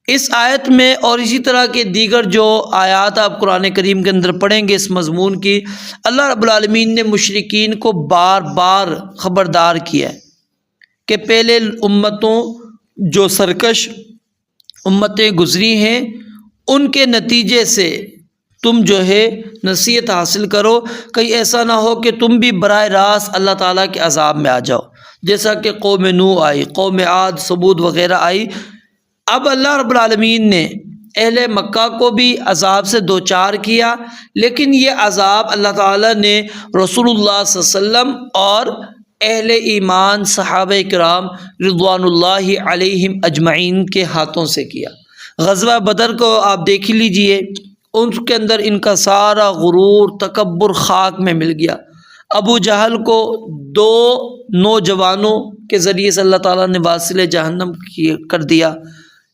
اس آیت میں اور اسی طرح کے دیگر جو آیات آپ قرآن کریم کے اندر پڑھیں گے اس مضمون کی، اللہ رب العالمین نے مشرکین کو بار بار خبردار کیا ہے کہ پہلے امتوں جو سرکش امتیں گزری ہیں ان کے نتیجے سے تم جو ہے نصیحت حاصل کرو، کہیں ایسا نہ ہو کہ تم بھی براہ راست اللہ تعالیٰ کے عذاب میں آ جاؤ، جیسا کہ قوم نوح آئی، قوم عاد، ثمود وغیرہ آئی۔ اب اللہ رب العالمین نے اہل مکہ کو بھی عذاب سے دوچار کیا، لیکن یہ عذاب اللہ تعالیٰ نے رسول اللہ صلی اللہ علیہ وسلم اور اہل ایمان صحابہ کرام رضوان اللہ علیہم اجمعین کے ہاتھوں سے کیا۔ غزوہ بدر کو آپ دیکھ لیجئے، ان کے اندر ان کا سارا غرور تکبر خاک میں مل گیا۔ ابو جہل کو 2 نوجوانوں کے ذریعے سے اللہ تعالیٰ نے واصل جہنم کر دیا۔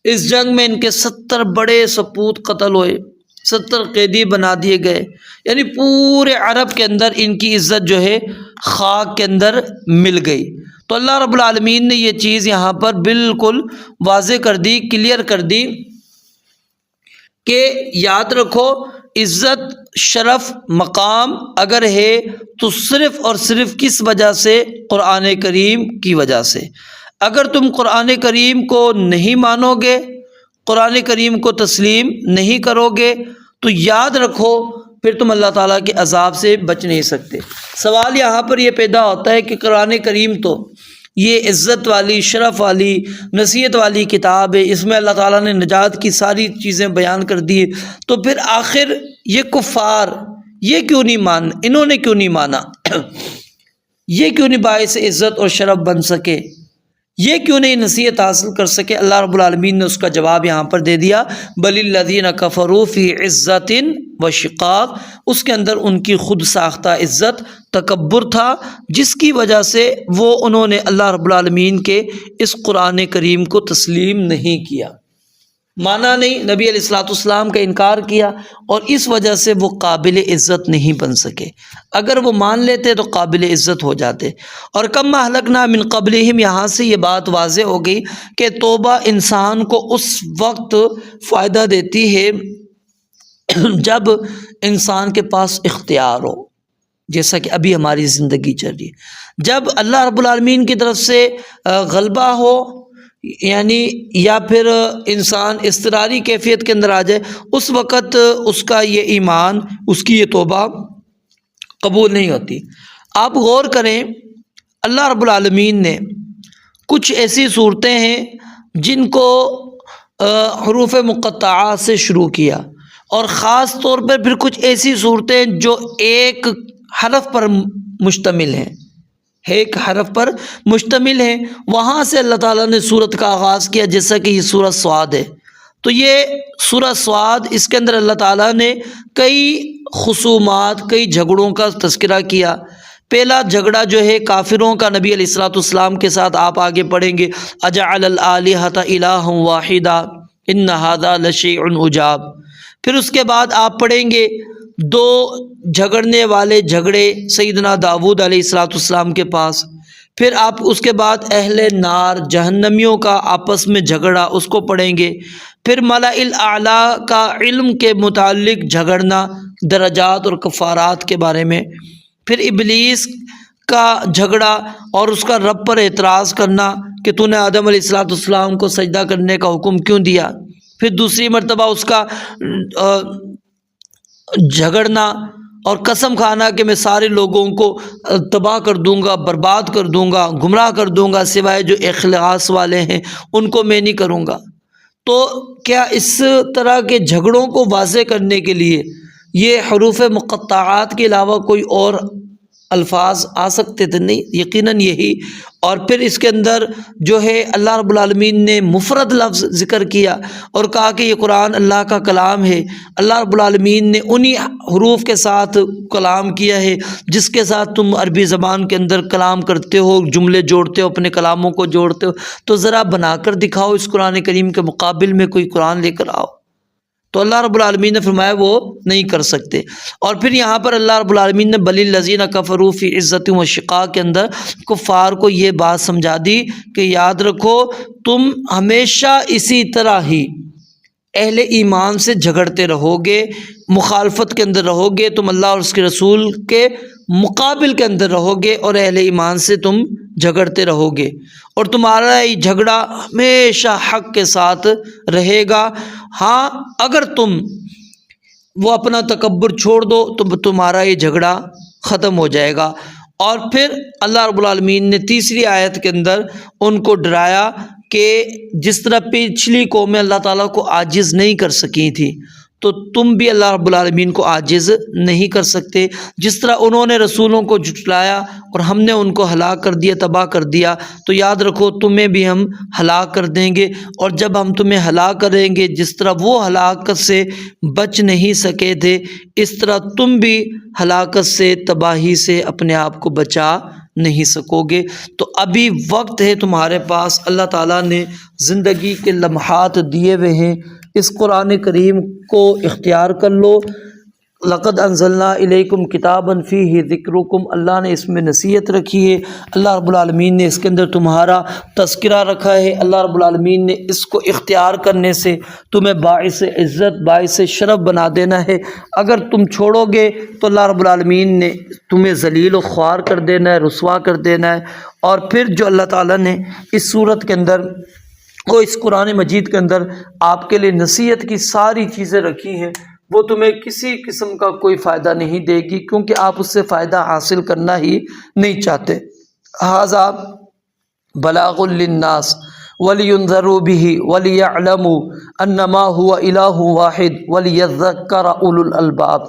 اس جنگ میں ان کے 70 بڑے سپوت قتل ہوئے، 70 قیدی بنا دیے گئے، یعنی پورے عرب کے اندر ان کی عزت جو ہے خاک کے اندر مل گئی۔ تو اللہ رب العالمین نے یہ چیز یہاں پر بالکل واضح کر دی، کلیئر کر دی کہ یاد رکھو عزت، شرف، مقام اگر ہے تو صرف اور صرف کس وجہ سے؟ قرآن کریم کی وجہ سے۔ اگر تم قرآن کریم کو نہیں مانو گے، قرآن کریم کو تسلیم نہیں کرو گے تو یاد رکھو پھر تم اللہ تعالیٰ کے عذاب سے بچ نہیں سکتے۔ سوال یہاں پر یہ پیدا ہوتا ہے کہ قرآن کریم تو یہ عزت والی، شرف والی، نصیحت والی کتاب ہے، اس میں اللہ تعالیٰ نے نجات کی ساری چیزیں بیان کر دی، تو پھر آخر یہ کفار یہ کیوں نہیں مان، انہوں نے کیوں نہیں مانا، یہ کیوں نہیں باعث عزت اور شرف بن سکے، یہ کیوں نہیں نصیحت حاصل کر سکے؟ اللہ رب العالمین نے اس کا جواب یہاں پر دے دیا، بل الذین کفروا فی عزت و شقاق، اس کے اندر ان کی خود ساختہ عزت، تکبر تھا، جس کی وجہ سے انہوں نے اللہ رب العالمین کے اس قرآن کریم کو تسلیم نہیں کیا، مانا نہیں، نبی علیہ الصلوۃ والسلام کا انکار کیا، اور اس وجہ سے وہ قابل عزت نہیں بن سکے۔ اگر وہ مان لیتے تو قابل عزت ہو جاتے۔ اور کم اہلکنا من قبلہم، یہاں سے یہ بات واضح ہو گئی کہ توبہ انسان کو اس وقت فائدہ دیتی ہے جب انسان کے پاس اختیار ہو، جیسا کہ ابھی ہماری زندگی چل رہی ہے، جب اللہ رب العالمین کی طرف سے غلبہ ہو، یعنی یا پھر انسان اضطراری کیفیت کے اندر آ جائے، اس وقت اس کا یہ ایمان، اس کی یہ توبہ قبول نہیں ہوتی۔ آپ غور کریں، اللہ رب العالمین نے کچھ ایسی صورتیں ہیں جن کو حروف مقطعات سے شروع کیا، اور خاص طور پر پھر کچھ ایسی صورتیں جو ایک حرف پر مشتمل ہیں، ایک حرف پر مشتمل ہیں، وہاں سے اللہ تعالیٰ نے سورت کا آغاز کیا، جیسا کہ یہ سورۃ صاد ہے۔ تو یہ سورۃ صاد، اس کے اندر اللہ تعالیٰ نے کئی خصومات، کئی جھگڑوں کا تذکرہ کیا۔ پہلا جھگڑا جو ہے کافروں کا نبی علیہ الصلوۃ والسلام کے ساتھ، آپ آگے پڑھیں گے، اجعل الآلہۃ الہا واحدا ان ھذا لشیء عجاب۔ پھر اس کے بعد آپ پڑھیں گے 2 جھگڑنے والے جھگڑے سیدنا داؤد علیہ الصلوۃ والسلام کے پاس۔ پھر آپ اس کے بعد اہل نار، جہنمیوں کا آپس میں جھگڑا، اس کو پڑھیں گے۔ پھر ملأ الاعلیٰ کا علم کے متعلق جھگڑنا، درجات اور کفارات کے بارے میں۔ پھر ابلیس کا جھگڑا اور اس کا رب پر اعتراض کرنا کہ تو نے آدم علیہ الصلوۃ والسلام کو سجدہ کرنے کا حکم کیوں دیا۔ پھر دوسری مرتبہ اس کا جھگڑنا، اور قسم کھانا کہ میں سارے لوگوں کو تباہ کر دوں گا، برباد کر دوں گا، گمراہ کر دوں گا، سوائے جو اخلاص والے ہیں ان کو میں نہیں کروں گا۔ تو کیا اس طرح کے جھگڑوں کو واضح کرنے کے لیے یہ حروف مقطعات کے علاوہ کوئی اور الفاظ آ سکتے تھے؟ نہیں، یقیناً یہی۔ اور پھر اس کے اندر جو ہے اللہ رب العالمین نے مفرد لفظ ذکر کیا اور کہا کہ یہ قرآن اللہ کا کلام ہے۔ اللہ رب العالمین نے انہی حروف کے ساتھ کلام کیا ہے جس کے ساتھ تم عربی زبان کے اندر کلام کرتے ہو، جملے جوڑتے ہو، اپنے کلاموں کو جوڑتے ہو۔ تو ذرا بنا کر دکھاؤ اس قرآن کریم کے مقابل میں کوئی قرآن لے کر آؤ۔ تو اللہ رب العالمین نے فرمایا وہ نہیں کر سکتے۔ اور پھر یہاں پر اللہ رب العالمین نے بل الذین کفروا فی عزت و شقاق کے اندر کفار کو یہ بات سمجھا دی کہ یاد رکھو تم ہمیشہ اسی طرح ہی اہل ایمان سے جھگڑتے رہو گے، مخالفت کے اندر رہو گے، تم اللہ اور اس کے رسول کے مقابل کے اندر رہو گے اور اہل ایمان سے تم جھگڑتے رہو گے، اور تمہارا یہ جھگڑا ہمیشہ حق کے ساتھ رہے گا۔ ہاں اگر تم وہ اپنا تکبر چھوڑ دو تو تمہارا یہ جھگڑا ختم ہو جائے گا۔ اور پھر اللہ رب العالمین نے تیسری آیت کے اندر ان کو ڈرایا کہ جس طرح پچھلی قومیں اللہ تعالیٰ کو عاجز نہیں کر سکی تھی تو تم بھی اللہ رب العالمین کو عاجز نہیں کر سکتے۔ جس طرح انہوں نے رسولوں کو جھٹلایا اور ہم نے ان کو ہلاک کر دیا، تباہ کر دیا، تو یاد رکھو تمہیں بھی ہم ہلاک کر دیں گے۔ اور جب ہم تمہیں ہلاک کریں گے جس طرح وہ ہلاکت سے بچ نہیں سکے تھے، اس طرح تم بھی ہلاکت سے، تباہی سے اپنے آپ کو بچا نہیں سکو گے۔ تو ابھی وقت ہے تمہارے پاس، اللہ تعالیٰ نے زندگی کے لمحات دیے ہوئے ہیں، اس قرآن کریم کو اختیار کر لو۔ لقد انزلنا الیکم کتابا فیہ ذکرکم، اللہ نے اس میں نصیحت رکھی ہے، اللہ رب العالمین نے اس کے اندر تمہارا تذکرہ رکھا ہے، اللہ رب العالمین نے اس کو اختیار کرنے سے تمہیں باعث عزت، باعث شرف بنا دینا ہے۔ اگر تم چھوڑو گے تو اللہ رب العالمین نے تمہیں ذلیل و خوار کر دینا ہے، رسوا کر دینا ہے۔ اور پھر جو اللہ تعالیٰ نے اس صورت کے اندر وہ اس قرآن مجید کے اندر آپ کے لیے نصیحت کی ساری چیزیں رکھی ہیں، وہ تمہیں کسی قسم کا کوئی فائدہ نہیں دے گی، کیونکہ آپ اس سے فائدہ حاصل کرنا ہی نہیں چاہتے۔ ھذا بلاغ للناس ولینذروا به وليعلموا انما هو الہ واحد وليذکر اولو الالباب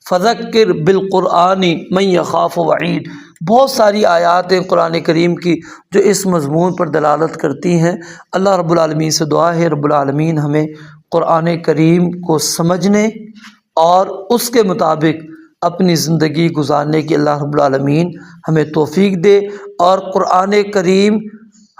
فذکر بالقرآن من یخاف وعید۔ بہت ساری آیات ہیں قرآن کریم کی جو اس مضمون پر دلالت کرتی ہیں۔ اللہ رب العالمین سے دعا ہے رب العالمین ہمیں قرآن کریم کو سمجھنے اور اس کے مطابق اپنی زندگی گزارنے کی اللہ رب العالمین ہمیں توفیق دے، اور قرآن کریم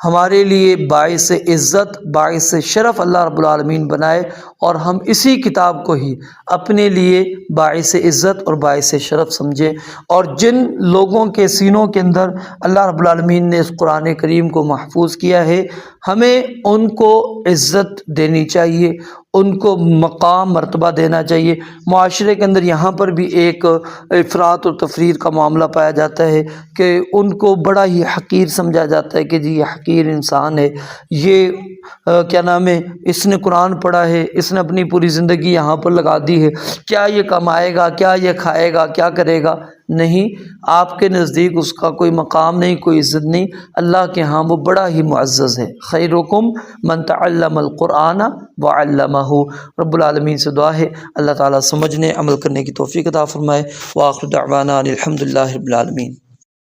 ہمارے لیے باعث عزت، باعث شرف اللہ رب العالمین بنائے، اور ہم اسی کتاب کو ہی اپنے لیے باعث عزت اور باعث شرف سمجھے۔ اور جن لوگوں کے سینوں کے اندر اللہ رب العالمین نے اس قرآن کریم کو محفوظ کیا ہے، ہمیں ان کو عزت دینی چاہیے، ان کو مقام مرتبہ دینا چاہیے۔ معاشرے کے اندر یہاں پر بھی ایک افراط اور تفریط کا معاملہ پایا جاتا ہے کہ ان کو بڑا ہی حقیر سمجھا جاتا ہے کہ جی یہ حقیر انسان ہے، یہ کیا نام ہے، اس نے قرآن پڑھا ہے، اس نے اپنی پوری زندگی یہاں پر لگا دی ہے، کیا یہ کمائے گا، کیا یہ کھائے گا، کیا کرے گا؟ نہیں، آپ کے نزدیک اس کا کوئی مقام نہیں، کوئی عزت نہیں، اللہ کے ہاں وہ بڑا ہی معزز ہے۔ خیرکم من تعلم القرآن وعلمہ۔ رب العالمین سے دعا ہے اللہ تعالیٰ سمجھنے، عمل کرنے کی توفیق عطا فرمائے۔ وآخر دعوانا الحمد للہ رب العالمین۔